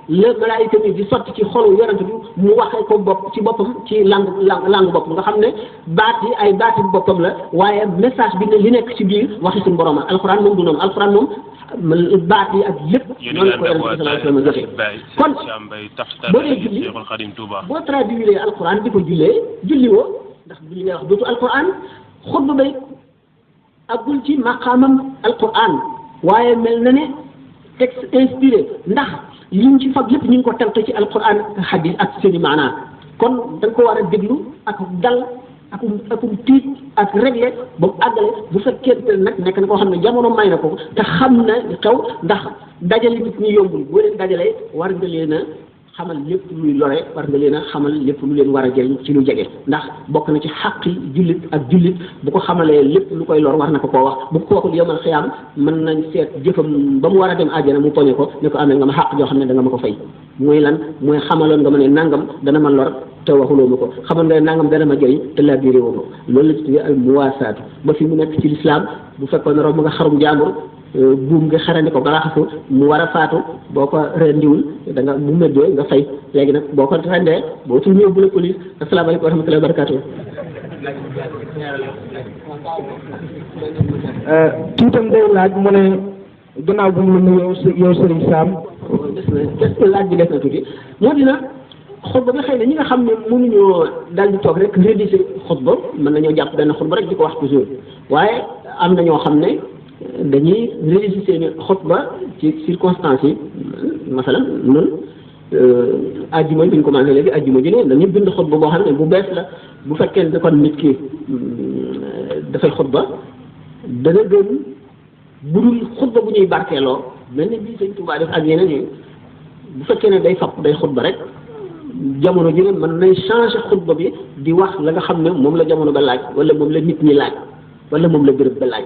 la malaayika bi di sotti ci xolu yonent bi mu waxee ko ci boppam ci langue boppam nga xam ne baat yi ay baati boppam la waaye message bi ne li nekk ci biir waxi suñu borom alxuraan moom du noonu alxuraan moom baat yi ak lépp noonu ko yonent bi sallallahu alayhi wasallam jotee kon boo dee julli boo traduire alxuraan di ko julli woo ndax julli ngay wax dootu alxuraan xutba bay agul ci maqaamam alxuraan waaye mel na ne texte inspiré ndax liñ ci fag lépp ñu ngi ko teg ci alquran ak hadis ak seeni maanaa kon da nga ko war a déglu ak dal ak tiit ak réglé ba mu àggale bu fekkee nag nekk na koo xam ne jamono may na ko te xam na xew ndax dajale nit ñi yombul boo leen dajalee war nga leen a xamal lépp luy lore war nga leen a xamal lépp lu leen war a jëriñ ci lu jege ndax bokk na ci xaqi jullit ak jullit bu ko xamalee lépp lu koy lor war na ko koo wax bu ko waxul yomal xiyaam mën nañ seet jëfam ba mu war a dem àjjana mu poñe ko ne ko amee nga ma xaq joo xam ne da nga ma ko fay mooy lan mooy xamaloon nga ma ne nangam dana ma lor te waxuloo ma ko xamal nga ne nangam dana ma jëriñ te laa biiré woo ko loolu la ci tuddee al muwaasaatu ba fi mu nekk ci lislaam bu fekkoon ne romb nga xarum jaambur buum nga xarandi ko galaxasu mu war a faatu boo ko rendiwul da nga mu méddee nga fay léegi nag boo ko rendee boo tul ñëw bu la police asalaamaaleykum wa rahmatullahi wa barakatuh tuutam day laaj mu ne gannaaw bu mu la nuyoo yow Serigne Sam des na laaj bi des na tuuti moo dina xutba bi xëy na ñi nga xam ne mënuñoo daal di toog rek rédiger xutba mën nañoo jàpp benn xutba rek di ko wax toujours waaye am na ñoo xam ne dañuy rédiger seeni xutba ci circonstances yi masalan ñun ajjuma bi ñu commencé léegi ajjuma ji ne dañuy bind xutba boo xam ne bu bees la bu fekkee ne kon nit ki dafay xutba dana gën bu dul xutba bu ñuy barkeeloo mel ne bii Sëñ Tuubaa def ak yeneen yi bu fekkee ne day xutba rek jamono ji ne mën nañ changer xutba bi di wax la nga xam ne moom la jamono ba laaj wala moom la nit ñi laaj wala moom la béréb ba laaj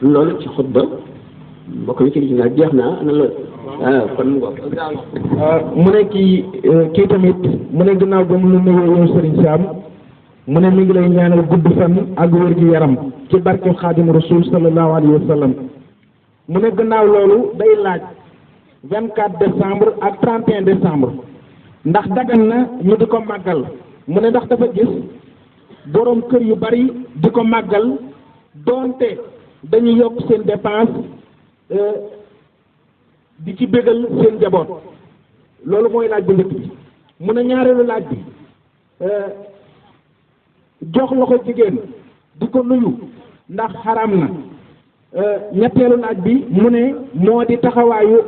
loolu ci xutba mbokk mi ci li ci nga jeex naa ana loolu waaw kon mu mu ne kii tamit mu ne gannaaw ba mu lu nuyoo yow Serigne Sam mu ne mi ngi lay ñaanal gudd fan ak wér gi yaram ci barke Xaadimu Rasuul sallallahu alayhi wa sallam mu ne gannaaw loolu day laaj 24 décembre ak 31 décembre ndax dagan na ñu di ko màggal mu ne ndax dafa gis boroom kër yu bari di ko màggal doonte dañuy yokk seen dépense di ci bégal seen njaboot loolu mooy laaj bu njëkk bi mu ne ñaareelu laaj bi jox loxo jigéen di ko nuyu ndax xaraam na ñetteelu laaj bi mu ne moo di taxawaayu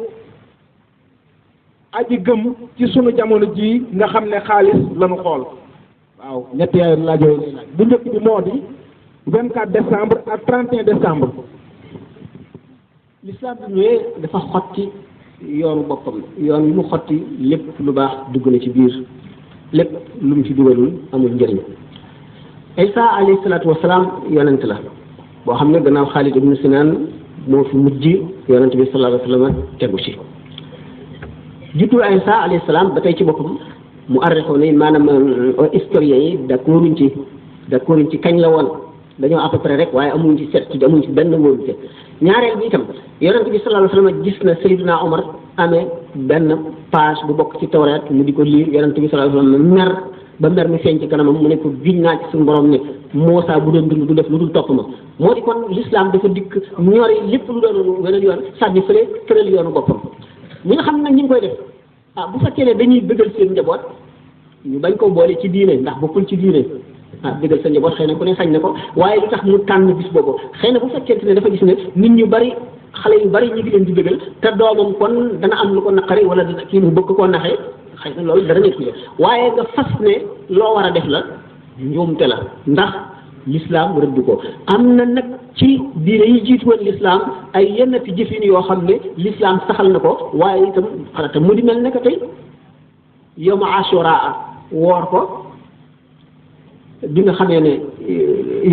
aji gëm ci sunu jamono ji nga xam ne xaalis lañu xool waaw ñetteelu laaj yooyu bu njëkk bi moo di 24 décembre ak 31 décembre. l'islam bi ñëwee dafa xotti yoonu boppam yoon wi mu xotti lépp lu baax dugg na ci biir lépp lu mu ci dugalul amul njëriñ. Isa alayhi salaatu wasalaam yonent la boo xam ne gannaaw Xaalid ibnu Sinaan moo fi mujj yonent bi sallallahu alayhi wa sallam tegu ci. juddu Isa alayhi salaam ba tey ci boppam mu arrêté ne maanaam historiens yi d'accorduñ ci kañ la woon. dañoo à peu près rek waaye amuñ ci certitude amuñ ci benn wóolute ñaareel bi itam yonent bi sallallahu alayhi wasallam gis na Seydina Omar amee benn page bu bokk ci Tawreet mu di ko liir yonent bi sallallahu alayhi wasallam mer ba mer mi feeñ ci kanamam mu ne ko giñ naa ci suñu borom ne Muusaa bu doon dund du def lu dul topp ma moo di kon l'islam dafa dikk ñori lépp lu doon weneen yoon sànni fële tëral yoonu boppam ñi nga xam nag ñi ngi koy def bu fekkee ne dañuy bëggal seen njaboot ñu bañ ko boole ci diine ndax bokkul ci diine bégal sa njaboot xëy na ku ne sañ na ko waaye lu tax mu tànn bis boobu xëy na bu fekkente ne dafa gis ne nit ñu bari xale yu bari ñu ngi leen di bégal te doomam kon dana am lu ko naqari wala dana kii mu bëgg koo naxee xëy na loolu dara nekk waaye nga fas ne loo war a def la njuumte la ndax l'islam rëdd ko am na nag ci diine yi jiitu woon l'islam ay yennati jëfin yoo xam ne l'islam saxal na ko waaye itam xarata mu di mel ne que tey yawma ashura woor ko bi nga xamee ne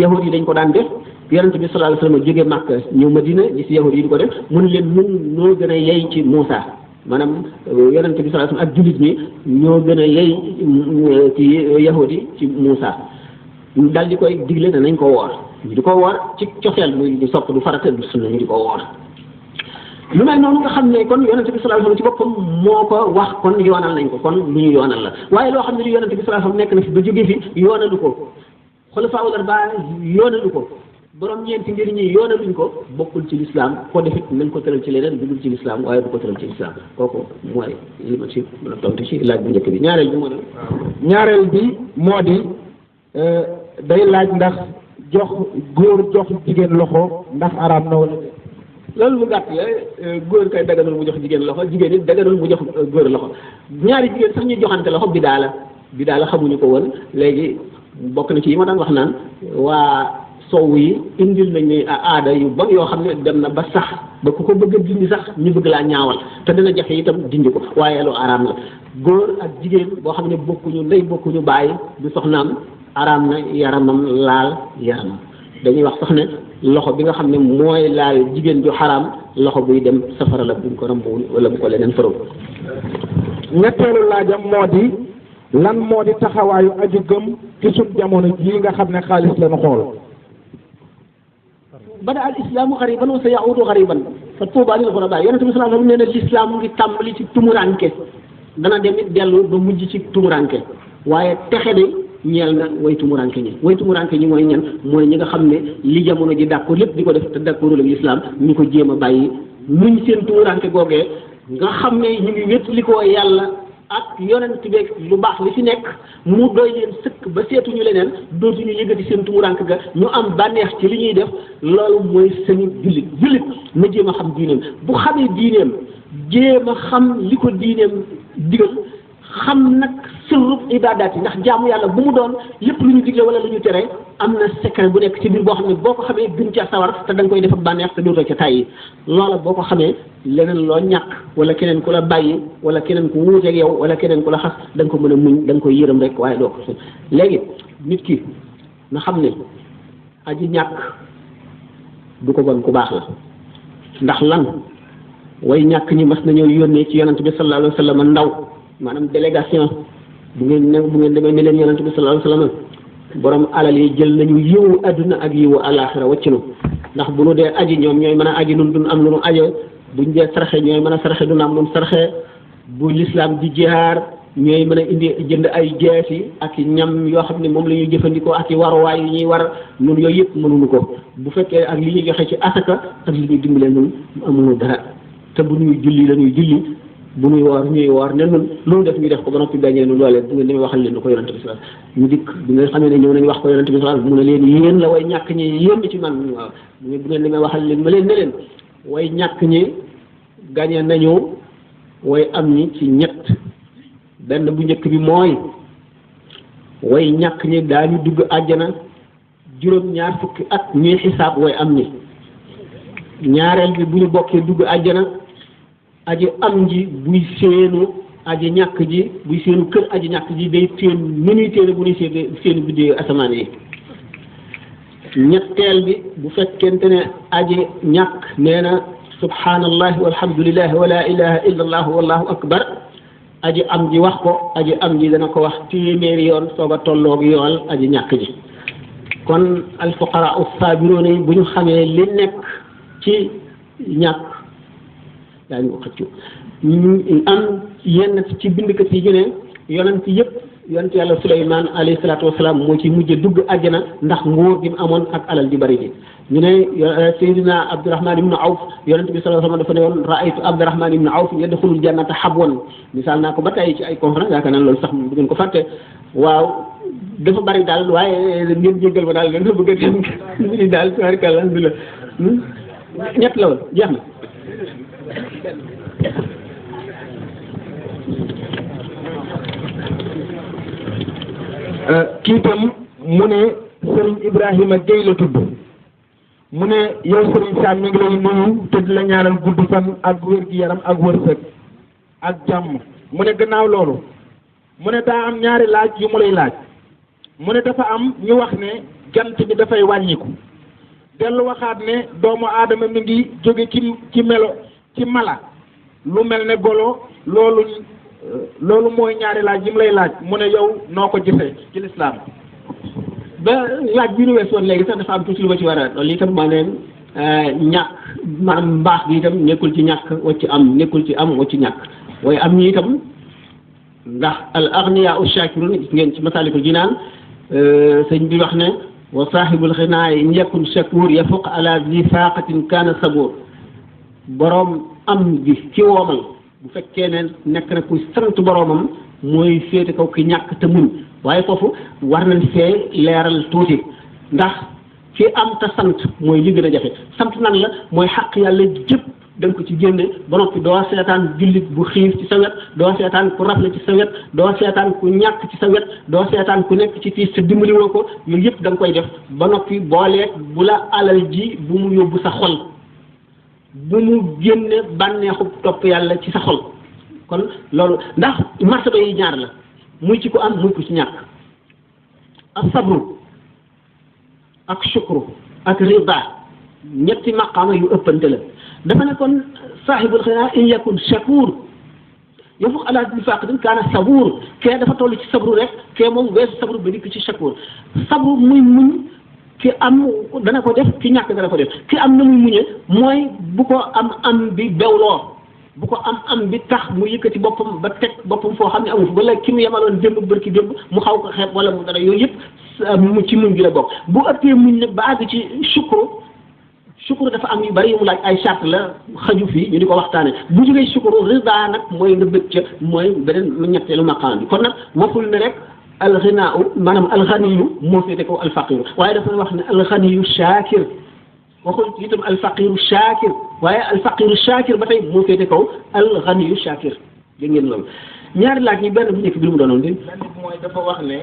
yahud yi dañ ko daan def yonent bi sallallahu alayhi wasallam jóge Makka ñëw Madina gis yahud yi di ko def mun leen mun noo gën a yey ci Muusa maanaam yonent bi sallallahu alayhi wasallam ak jullit ñi ñoo gën a yey ci yahud yi ci Muusa ñu dal di koy digle ne nañ ko woor ñu di ko woor ci cofeel muy di sopp du farata du sunna ñu di ko woor lu mel noonu nga xam ne kon yonente bi sallallahu alayhi wasallam ci boppam moo ko wax kon yoonal nañ ko kon lu ñu yoonal la waaye loo xam ne li yonente bi sallallahu alayhi wasallam nekk na fi ba jóge fi yoonalu ko xulafaa'ul arbaa yoonalu ko borom ñeenti ngir ñi yoonaluñ ko bokkul ci lislaam ko defit nañ ko tëral ci leneen dugul ci lislaam waaye du ko tëral ci lislaam kooku mooy li ma ci mën a tontu ci laaj bu njëkk bi ñaareel bi moo ne ñaareel bi moo di day laaj ndax góor jox jigéen loxo ndax araam na wala loolu mu gàtt la góor kay daganul mu jox jigéen loxo jigéen it daganul mu jox góor loxo ñaari jigéen sax ñu joxante loxo bidaa la xamuñu ko woon léegi bokk na ci yi ma daan wax naan waa sow yi indil nañ ne aada yu bon yoo xam ne dem na ba sax ba ku ko bëgg a dindi sax ñu bëgg laa ñaawal te dina jafe itam dindi ko waaye lu araam la góor ak jigéen boo xam ne bokkuñu ndey bokkuñu bàyyi du soxnaam araam na yaramam laal yaramam dañuy wax sax ne loxo bi nga xam ne mooy laal jigéen ju xaraam loxo buy dem safara la buñ ko rambuwul wala bu ko leneen faral. ñetteelu laajam moo di lan moo di taxawaayu aju gëm ci suñ jamono jii nga xam ne xaalis lañu xool. bada al islaamu xariban wa sa yaudu xariban fa tuuba lil xurabaa yonente bi sallallahu alayhi wasallam nee na l'islam mu ngi tàmbali ci tumuranke dana dem it dellu ba mujj ci tumuranke waaye texe de ñeel na way tumuranke ñi mooy ñan mooy ñi nga xam ne li jamono ji d'accord lépp di ko def te d'accordul ak l'islam ñu ko jéem a bàyyi muñ seen tumuranke googee nga xam ne ñu ngi wétli ko yàlla ak yonent beeg lu baax li fi nekk mu doy leen sëkk ba seetuñu leneen dootuñu yëgati seen tumuranke ga ñu am bànneex ci li ñuy def loolu mooy seen jullit na jéem a xam diineem bu xamee diineem jéem a xam li ko diineem digal xam nag sirru ibaadaat yi ndax jaamu yàlla bu mu doon lépp lu ñu digle wala lu ñu tere am na secret bu nekk ci biir boo xam ne boo ko xamee gën ca sawar te da nga koy def ak bànneex te dootoo ca tàyyi loola boo ko xamee leneen loo ñàkk wala keneen ku la bàyyi wala keneen ku wuuteeg yow wala keneen ku la xas da nga ko mën a muñ da nga koy yërëm rek waaye doo ko léegi nit ki na xam ne aji ñàkk du ko bon ku baax la ndax lan way ñàkk ñi mas nañoo yónnee ci yonent bi sallallahu alayhi wa sallam ndaw maanaam délégation bu ngeen demee ne leen yonent bi sallallahu alayhi wasallam borom alal yi jël nañu yiwu adduna ak yiwu alaxira wàccinu ndax bu nu dee aji ñoom ñooy mën a aji nun dun am lu nu aje buñ dee sarxe ñooy mën a sarxe dun am lu nu sarxe bu l'islam di jihaar ñooy mën a indi jënd ay jeesi ak ñam yoo xam ne moom la ñuy jëfandikoo ak i waruwaay yu ñuy war nun yooyu yëpp mënuñu ko bu fekkee ak li ñuy joxe ci asaka ak li ñuy dimbalee nun amuñu dara te bu ñuy julli la ñuy julli bu ñuy woor ñuy woor ne nun loolu def ñu def ko ba noppi dañee nu loolee bu ngeen demee waxal leen lu ko yonante bi sallallahu ñu dikk bi nga xamee ne ñëw nañu wax ko yonante bi sallallahu mu ne leen yéen la way ñàkk ñi yéen ci man waaw bu ngeen demee waxal leen ma leen ne leen way ñàkk ñi gañe nañu way am ñi ci ñett benn bu njëkk bi mooy way ñàkk ñi daañu dugg àjjana juróom-ñaar fukki at ñuy xisaab way am ñi ñaareel bi bu ñu bokkee dugg àjjana aji am ji buy séenu aji ñàkk ji buy séenu kër aji ñàkk ji day téen nu ñuy téene bu ñuy séenu biddee asamaan yi ñetteel bi bu fekkente ne aji ñàkk nee na subhanallahi walhamdulillahi wa la ilaha illa allah wallahu akbar aji am ji wax ko aji am ji dana ko wax téeméeri yoon soog a tolloog yool aji ñàkk ji kon alfuqara as-sabiroon yi bu ñu xamee li nekk ci ñàkk daañu ko xëccu am yenn ci bindkat yi ñu ne yonent yëpp yonent yàlla Suleymaan alayhi salaatu wasalaam moo ci mujj dugg àjjana ndax nguur gi mu amoon ak alal di bari ji ñu ne Seydina Abdurahman ibnu Awf yonent bi sallallahu alayhi wa sallam dafa ne woon raaytu Abdurahman ibnu Awf yadxulul jannata habwan misaal naa ko ba tey ci ay conférence yaakaar naa loolu sax du ngeen ko fàtte waaw dafa bari daal waaye ngeen jéggal ma daal danga bëgg a dem mbiri daal tabarkàlla alhamdulilah ñett la woon jeex na kii tam mu ne Serigne Ibrahima Gueye la tudd mu ne yow Serigne Sam mi ngi lay nuyu te di la ñaanal gudd fan ak wér-gi-yaram ak wërsëg ak jàmm mu ne gannaaw loolu mu ne daa am ñaari laaj yu mu lay laaj mu ne dafa am ñu wax ne jant bi dafay wàññiku dellu waxaat ne doomu aadama mi ngi jóge ci melo ci mala lu mel ne golo loolu mooy ñaari laaj yi mu lay laaj mu ne yow noo ko gisee ci lislaam ba laaj bi ñu wees woon léegi sax dafa am tuuti lu ma ci war a loolu itam maa neen ñàkk maanaam mbaax gi itam nekkul ci ñàkk wacc am nekkul ci am wacc ñàkk waaye am ñi itam ndax al aghniya u shakirun gis ngeen ci masalikul jinaan sëñ bi wax ne wa sahibul xinaa in yakun shakur yafuq ala zi faqatin kana sabur boroom am gi ci woomal bu fekkee ne nekk na kuy sant boroomam mooy féete kaw ki ñàkk te muñ waaye foofu war nañ fee leeral tuuti ndax fi am te sant mooy li gën a jafe sant nan la mooy xaq yàlla jëpp da nga ko ci génne ba noppi doo seetaan jullit bu xiif ci sa wet doo seetaan ku rafle ci sa wet doo seetaan ku ñàkk ci sa wet doo seetaan ku nekk ci tiis te dimbaliwoo ko yooyu yëpp da nga koy def ba noppi booleeg bu la alal ji bu mu yóbbu sa xol bu mu génne bànneexu topp yàlla ci sa xol kon loolu ndax martaba yi ñaar la muy ci ko am muy ko ci ñàkk ak sabru ak shukru ak rida ñetti maqaama yu ëppante la dafa ne kon sahibul xinaa in yakun shakur yafuq ala zi faqatin kaana sabuur kee dafa toll ci sabru rek kee moom weesu sabru ba dikk ci shakur sabru muy muñ ki am dana ko def ki ñàkk dana ko def ki am na muy muñe mooy bu ko am bi bewloo bu ko am bi tax mu yëkkati boppam ba teg boppam foo xam ne amu fi wala ki mu yemaloon démb bërki démb mu xaw ko xeeb wala mu dara yooyu yëpp mu ci muñ gi la bokk bu ëppee muñ nag ba àgg ci shukru dafa am yu bari yu mu laaj ay charte la xaju fii ñu di ko waxtaane bu jógee shukru rida nag mooy nga bëgg ca mooy beneen ñetteelu maqaam bi kon nag waxul ne rek alxinaa maanaam alxaniyu moo féete kaw alfaqiru waaye dafa wax ne alxaniyu shakir waxul itam alfaqiru shakir waaye alfaqiru shakir ba tey moo féete kaw alxaniyu shakir dégg ngeen loolu ñaari laaj yi benn bu nekk bi mu doonoon di benn bi mooy dafa wax ne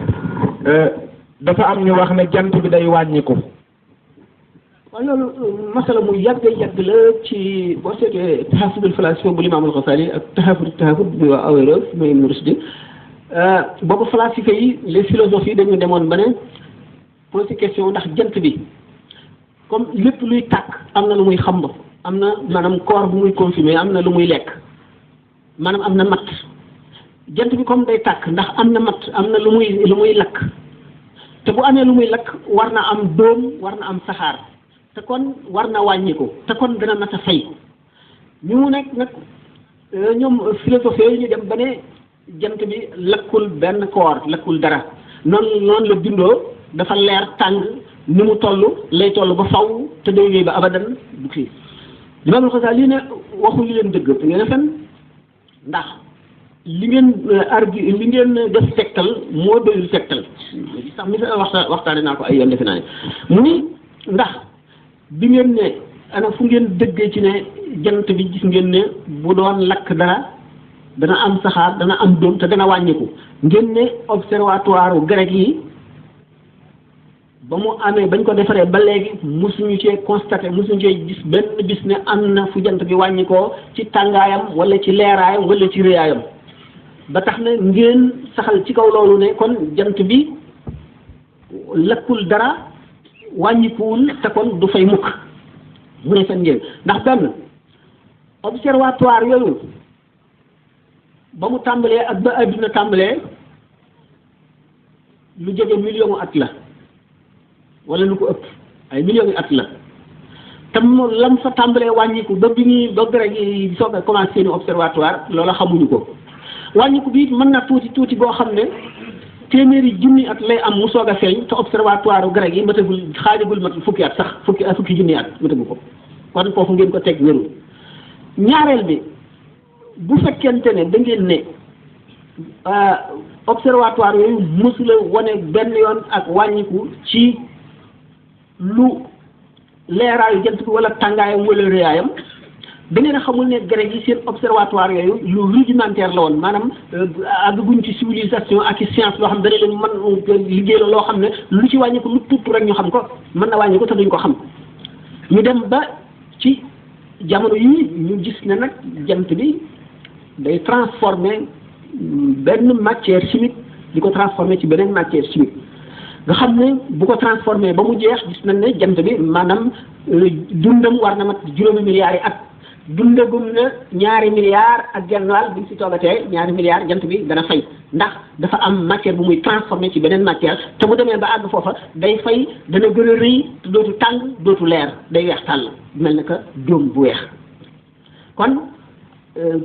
dafa am ñu wax ne jant bi day wàññiku waaw loolu masala mu yàgg la ci boo seetee taxafudul falasifa bu limaamul Xasaali ak taxafud bu waa Averroès mooy Ibn Rushd boobu falasifa yi les philosophes yi dañu demoon ba ne posé question ndax jant bi comme lépp luy tàkk am na lu muy xamb am na maanaam corps bu muy consommer am na lu muy lekk maanaam am na matt jant bi comme day tàkk ndax am na matt am na lu muy lakk te bu amee lu muy lakk war na am dóom war na am saxaar te kon war na wàññiku te kon dana mat a fay ñu nekk nag ñoom philosophie yi ñu dem ba ne jant bi lakkul benn koor lakkul dara noonu la bindoo dafa leer tàng ni mu toll lay toll ba faw te day wéy ba abadan du kii Imaamul Xasaali lii ne waxul li leen dëgg te ngeen a fen ndax li ngeen def tegtal moo doyul tegtal sax mi sa waxtaane naa ko ay yoon defe naa ne mu ni ndax bi ngeen ne ana fu ngeen dëggee ci ne jant bi gis ngeen ne bu doon lakk dara dana am saxaar dana am doom te dana wàññiku ngeen ne observatoire grec yi ba mu amee bañ ko defaree ba léegi musuñu cee constaté musuñu cee gis benn bis ne am na fu jant bi wàññikoo ci tàngaayam wala ci leeraayam wala ci réyaayam ba tax na ngeen saxal ci kaw loolu ne kon jant bi lakkul dara wàññikuwul te kon du fay mukk mu ne fen ngeen ndax benn observatoire yooyu ba mu tàmbalee ak ba adduna tàmbalee lu jege million at la wala lu ko ëpp ay millions yi at la te moom lam fa tàmbalee wàññiku ba bi ñuy ba grec yi soog a commencé seeni observatoire loola xamuñu ko wàññiku bi mën na tuuti boo xam ne téeméeri junni at lay am mu soog a feeñ te observatoire grec yi matagul xaajagul mat fukki at sax fukki junni at matagu ko kon foofu ngeen ko teg wérul ñaareel bi bu fekkente ne da ngeen ne observatoire yooyu mësula wane benn yoon ak wàññiku ci lu leeraayu jant bi wala tàngaayam wala réyaayam da ngeen a xamul ne grec yi seen observatoire yooyu lu rudimentaire la woon maanaam àgguñ ci civilisation ak ci science loo xam ne dana leen mën liggéey la loo xam ne lu ci wàññi ko lu tuut rek ñu xam ko mën na wàññi ko te duñ ko xam ñu dem ba ci jamono yi ñu gis ne nag jant bi day transformer benn matière chimique di ko transformer ci beneen matière chimique nga xam ne bu ko transformer ba mu jeex gis nañ ne jant bi maanaam dundam war na mat 5 milliards yi at dundagum na 2 milliards ak genn wàll bu ñu si toogatee 2 milliards jant bi dana fay ndax dafa am matière bu muy transformé ci beneen matière te bu demee ba àgg foofa day fay dana gën a rëy te dootu tàng dootu leer day weex tàll mel na que dóom bu weex kon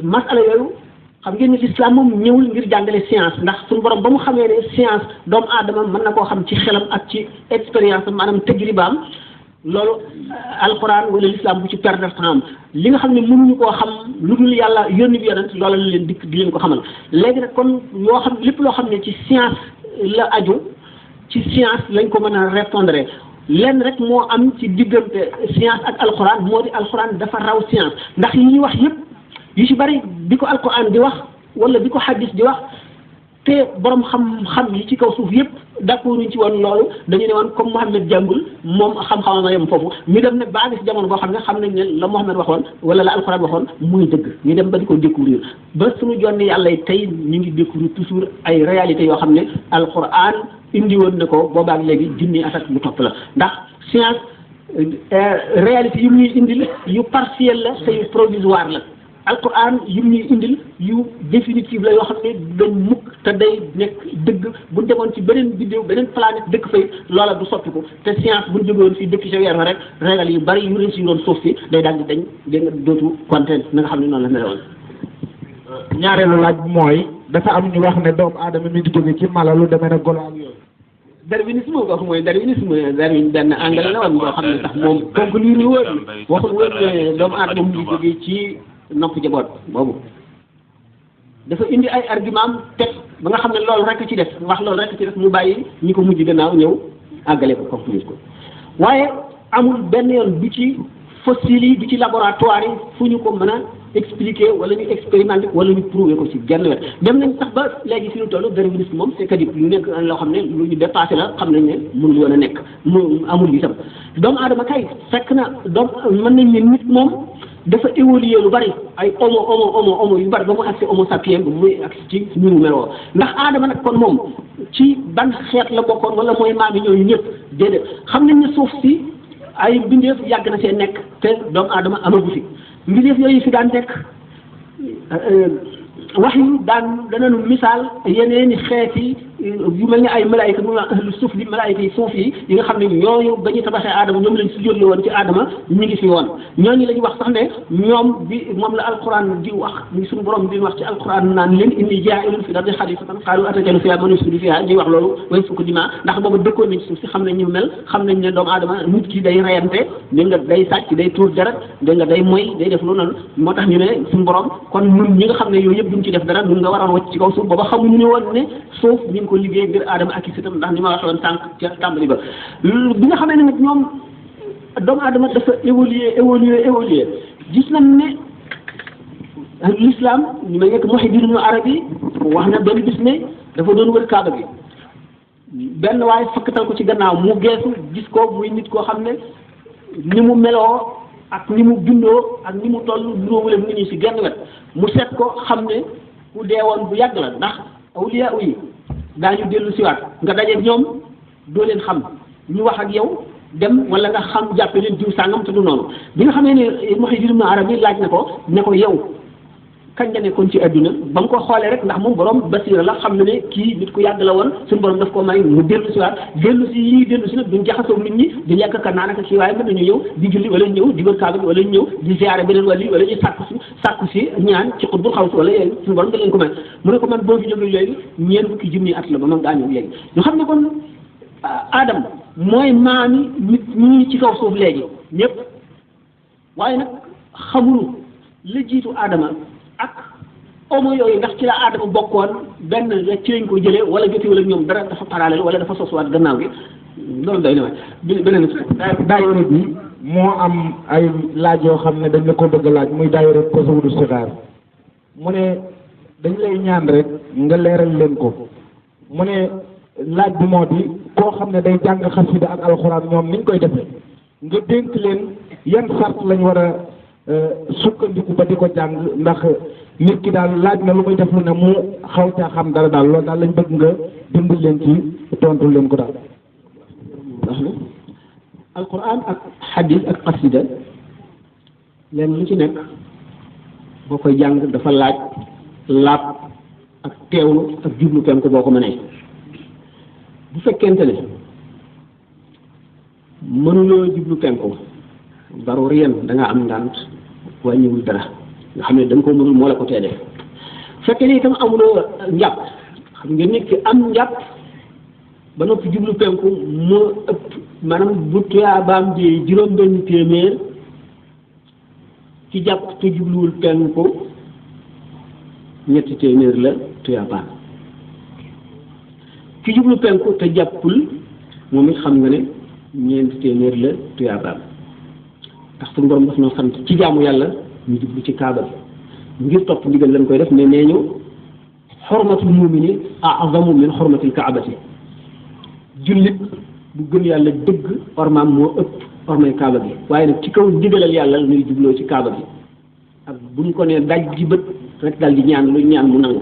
masala yooyu xam ngeen ni l'islam moom ñëwul ngir jàngale science ndax suñu borom ba mu xamee ne science doomu aadama mën na koo xam ci xelam ak ci expérience maanaam tajribaam loolu alquran wala l'islam bu ci perdre temps li nga xam ne mënuñu koo xam lu dul yàlla yónni bi yonent loola la leen dikk di leen ko xamal léegi nag kon yoo xam lépp loo xam ne ci science la aju ci science lañ ko mën a répondre lenn rek moo am ci diggante science ak alquran moo di alquran dafa raw science ndax yi ñuy wax yépp yu ci bari bi ko alquran di wax wala bi ko hadis di wax te borom xam-xam yi ci kaw suuf yépp d'accord ñu ci woon loolu dañu ne woon comme Mouhamed jàngul moom xam-xamam a yem foofu ñu dem ne ba gis jamono boo xam ne xam nañ ne la Mouhamed waxoon wala la alxuraan waxoon muy dëgg ñu dem ba di ko découvrir ba suñu jonni yàlla tey ñu ngi découvrir toujours ay réalités yoo xam ne alxuraan indi woon na ko boobaak léegi junni at ak lu topp la ndax science réalité yu ñuy indil yu partielle la te yu provisoire la alquran yu ñuy indil yu définitive la yoo xam ne dañ mukk te day nekk dëgg bu ñu demoon ci beneen bidéew beneen planète dëkk fay loola du soppiku te science bu ñu jógewoon fii dëkk ci weer wa rek régal yu bari yu réussiroon suuf si day daal di dañ dégg nga dootu content na nga xam ne noonu la meloon. ñaareelu laaj bi mooy dafa am ñu wax ne doomu aadama mi di jóge ci mala lu demee ne golo ak yooyu. darwinisme nga wax mooy darwinisme darwin benn anglais la woon boo xam ne sax moom conclure wóor waxul wóor ne doomu aadama mu ngi jóge ci nopp jaboot boobu dafa indi ay argument teg ba nga xam ne loolu rek ci def wax loolu rek ci def mu bàyyi ñi ko mujj gannaaw ñëw àggale ko conclure ko waaye amul benn yoon du ci fossile yi du ci laboratoire yi fu ñu ko mën a expliquer wala ñu expérimenter wala ñu prouver ko ci genn wet dem nañ sax ba léegi fi ñu toll darwinisme moom c'est caduc lu nekk loo xam ne lu ñu dépassé la xam nañ ne mënul woon a nekk mu amul itam doomu aadama kay fekk na doom mën nañ ne nit moom dafa évoluer lu bari ay homo yu bari ba mu agsi homo sapiens ba muy agsi ci ñu mu meloo ndax aadama nag kon moom ci ban xeet la bokkoon wala mooy maam yi ñooñu ñëpp déedéet xam nañ ne suuf si ay mbindeef yàgg na see nekk te doomu aadama amagu fi mbindeef yooyu fi daan nekk wax yu danañu misaal yeneen i xeet yi yu mel ni ay malaayika mu ahlu suuf li malaayika yi suuf yi nga xam ne ñooñu ba ñu tabaxee aadama ñoom lañ si jólle woon ci aadama ñu ngi fi woon ñooñu la ñu wax sax ne ñoom bi moom la alquran di wax muy suñu borom di wax ci alquran naan leen inni jaa'ilun fi ardi xalifatan qaalu atajalu fiha man yufsidu fiha ñuy wax loolu way fukk dima ndax booba dëkkoon nañ ci suuf si xam nañ ñu mel xam nañ ne doomu aadama nit ki day reyante dégg nga day sàcc day tuur deret dégg nga day moy day def lu noonu moo tax ñu ne suñu borom kon ñun ñi nga xam ne yooyu yëpp duñ ci def dara ñun nga waroon wacc ci kaw suuf booba xamuñu ne woon ne suuf ñu ngi ko liggéey ngir aadama ak i sitam ndax ni ma waxoon sànq ca tàmbali ba bi nga xamee ne nag ñoom doomu aadama dafa évoluer gis nañ ne l'islam ñu may nekk Muhyiddin Ibn Arabi wax na benn bis ne dafa doon wër kaaba gi benn waaye fakkatal ko ci gannaaw mu geesu gis ko muy nit koo xam ne ni mu meloo ak ni mu bindoo ak ni mu toll juróomu leen nit ñi ci genn wet mu seet ko xam ne ku deewoon bu yàgg la ndax awliya yi daañu dellu siwaat nga dajeeg ñoom doo leen xam ñu wax ak yow dem wala nga xam jàppe leen jiw sàngam te du noonu bi nga xamee ne Muhyiddin Ibn Arabi laaj na ko ne ko yow kañ la nekkoon ci adduna ba mu ko xoolee rek ndax moom borom basira la xam na ne kii nit ku yàgg la woon suñu borom daf ko may mu dellu si waat dellu si yi dellu si nag duñ jaxasoo nit ñi di lekk ka naan ak kii waaye mën nañu ñëw di julli wala ñëw di wër kaaba bi wala ñëw di ziare beneen wàll wala ñu sàkku si ñaan ci xutbul xaw si wala yooyu suñu borom da leen ko may mu ne ko man boo fi jógee léegi ñeent fukki junni at la ba man gaa ñëw léegi ñu xam ne kon Adam mooy maami nit ñi ci kaw suuf léegi ñëpp waaye nag xamuñu la jiitu Adama ak homo yooyu ndax ci la aadama bokkoon benn ci lañ ko jëlee wala jotiwul ak ñoom dara dafa parallèle wala dafa sosuwaat gannaaw gi loolu doy na waay beneen daayira bi moo am ay laaj yoo xam ne dañ la ko bëgg a laaj muy daayira Tasawudu Sixaar mu ne dañ lay ñaan rek nga leeral leen ko mu ne laaj bi moo di koo xam ne day jàng xasida ak alxuraan ñoom niñ koy defee nga dénk leen yan sart lañ war a sukkandiku ba di ko jàng ndax nit ki daal laaj na lu muy def lu ne mu xaw caa xam dara daal loolu daal lañ bëgg nga dimbali leen ci tontu leen ko daal. alquran ak xadis ak xasida leen lu ci nekk boo koy jàng dafa laaj laab ak teewlu ak jublu penku boo ko mënee bu fekkente ne mënuloo jublu penku daruriyan da nga am ngànt wàññiwul dara nga xam ne da nga ko mënul moo la ko teelee fekkee ne itam amuloo njàpp xam nga nit ki am njàpp ba noppi jublu penku moo ëpp maanaam bu tuyaabaam di juróom-benn téeméer ci jàpp te jubluwul penku ñetti téeméer la tuyaabaam ki jublu penku te jàppul moom it xam nga ne ñeenti téeméer la tuyaabaam ndax suñu borom daf noo sant ci jaamu yàlla ñu jublu ci kaaba bi ngir topp ndigal lañ koy def ne nee ñu xormatul mumini a'zamu min xormatil kaabati jullit bu gën yàlla dëgg ormaam moo ëpp ormay kaaba gi waaye nag ci kaw ndigalal yàlla nuy jubloo ci kaaba gi ak buñ ko nee daj ji bët rek dal di ñaan lu ñaan mu nangu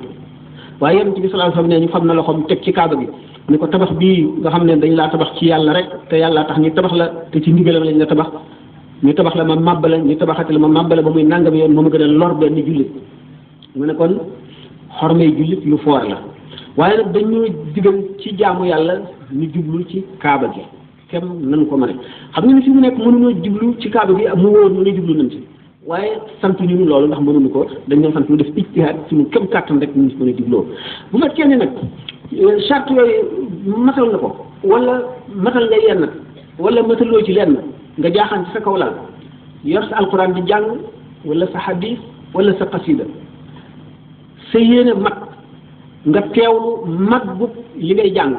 waaye yonent bi sallallahu alayhi wasallam ne ñu fam na loxoom teg ci kaaba gi ni ko tabax bii nga xam ne dañ laa tabax ci yàlla rek te yàlla tax ñu tabax la te ci ndigalam lañ la tabax ñu tabax la ma màbbala ñu tabaxati la ma màbbala ba muy nangami yoon moom a gën a lor benn jullit mu ne kon xormay jullit lu foor la waaye nag dañu digal ci jaamu yàlla ñu jublu ci kaaba gi kem nan ko mën xam nga ni fi mu nekk mënuñoo jublu ci kaaba gi mu wóor mu ne jublu nañ ci waaye sant ñu loolu ndax mënuñu ko dañ ñoo sant ñu def ijtihaad suñu kem kàttan rek ñu mën a jubloo bu fekkee ne nag charte yooyu matal nga ko wala matal nga yenn wala mataloo ci lenn nga jaaxaan ci sa kaw lal yor sa alquran di jàng wala sa hadis wala sa qasida sa yéene mat nga teewlu mat bu li ngay jàng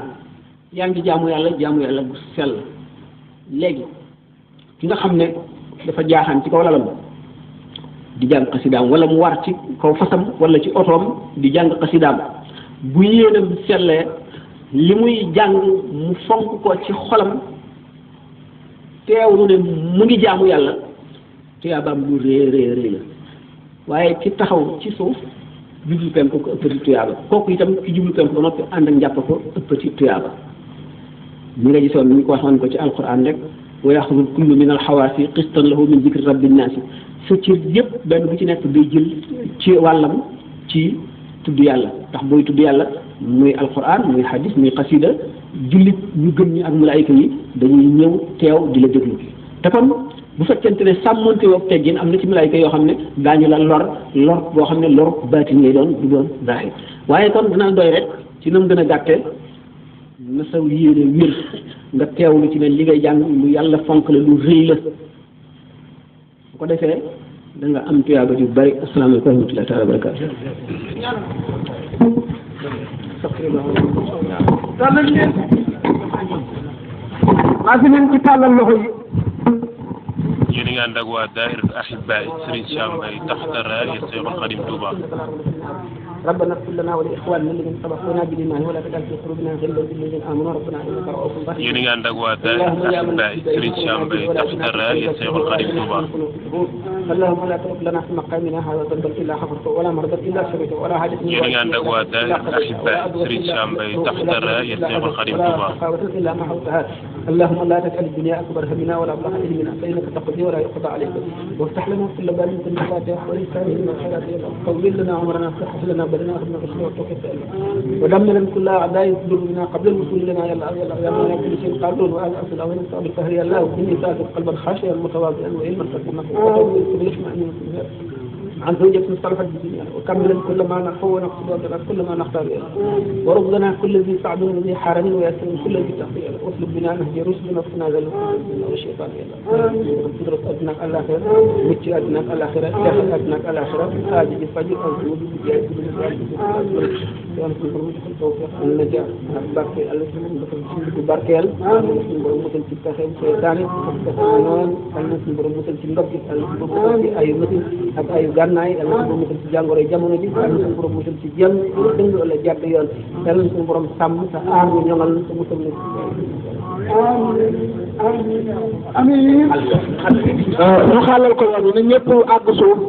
yaa ngi jaamu yàlla bu sell léegi ki nga xam ne dafa jaaxaan ci kaw lalam di jàng xasidaam wala mu war ci kaw fasam wala ci otoom di jàng xasidaam bu yéenam sellee li muy jàng mu fonk ko ci xolam teewlu ne mu ngi jaamu yàlla tuyaabaam lu rëy la waaye ci taxaw ci suuf jublu penku ko ëppati tuyaaba kooku itam ki jublu penku ba noppi ànd ak njàpp ko ëppati tuyaaba mi nga gisoon ni ko waxoon ko ci alquran rek wa yaxudu kullu min alxawaasi qistan lahu min zikri rabbi nnaasi sa cër yëpp benn bu ci nekk day jël ci wàllam ci tudd yàlla ndax booy tudd yàlla muy alquran muy hadis muy xasida jullit ñu gën ñi ak malaayika yi dañuy ñëw teew di la déglu te kon bu fekkente ne sàmmonte woog teggin am na ci malaayika yoo xam ne daañu la lor boo xam ne lor baatin ngay doon du doon zaahir waaye kon dina doy rek ci nam gën a gàttee na sa yéene wér nga teewlu ci ne li ngay jàng lu yàlla fonk la lu rëy la bu ko defee da nga am tuyaaba yu bari asalaamaaleykum wa rahmatullahi taala wa barakaatu tàllal leen maa fi leen ci tàllal loxo yi yéen a ngi ànd ak waa daayira Ahibaay Serigne Sam Mbaye taxta raaya Seexul Xadim Touba ربنا اغفر لنا ولاخواننا الذين سبقونا بالايمان ولا تجعل في قلوبنا غلا للذين امنوا ربنا انك رؤوف رحيم. yéen a ngi ànd ak waa daayira Ahibaay Serigne Sam Mbaye taxta raaya Seexul Xadim Touba. اللهم لا تترك لنا في مقامنا هذا ذنبا الا غفرته ولا مرضا الا شفيته ولا حاجه yéen a ngi ànd ak waa daayira Ahibaay Serigne Sam Mbaye taxta raaya Seexul Xadim Touba. الا ما حوتها اللهم لا تجعل الدنيا اكبر همنا ولا مبلغ علمنا فانك تقضي ولا يقضى عليك وافتح لنا كل باب من المفاتيح ولسان من الخيرات طول لنا عمرنا افتح لنا بدنا ربنا غفر وتوفيق ودمر كل اعداء يصدرنا قبل الوصول لنا يا الله يا الله كل شيء قادر وعلى اصل او نصاب الفهر يا الله اني ساكت قلبا خاشعا متواضعا وعلما تكون عن زوجة صلحت بالدنيا وكملا كل ما نحو ونقصد وضرب كل ما نختار ورب لنا كل ذي صعب وذي حرم ويسر كل ذي تقي واطلب بنا نهج رشد نفسنا ذل والشيطان قدرة أدناك الآخرة متي أدناك الآخرة جهل أدناك الآخرة حاجة فجر الجود بجاي النجاة barke Allah suñu dafa barkeel suñu borom musal ci pexem seytaane noonu Allah suñu borom musal ci ndog gi Allah suñu borom musal ci ayu mëtin ak ayu gànnaay Allah suñu borom musal ci jàngoro jamono ji Allah suñu borom musal ci jëm dëng wala jàdd yoon Allah suñu borom sàmm sa aar ñu ñoŋal sa musal na amiin ñu xaalal ko yoon na ñëpp àgg suuf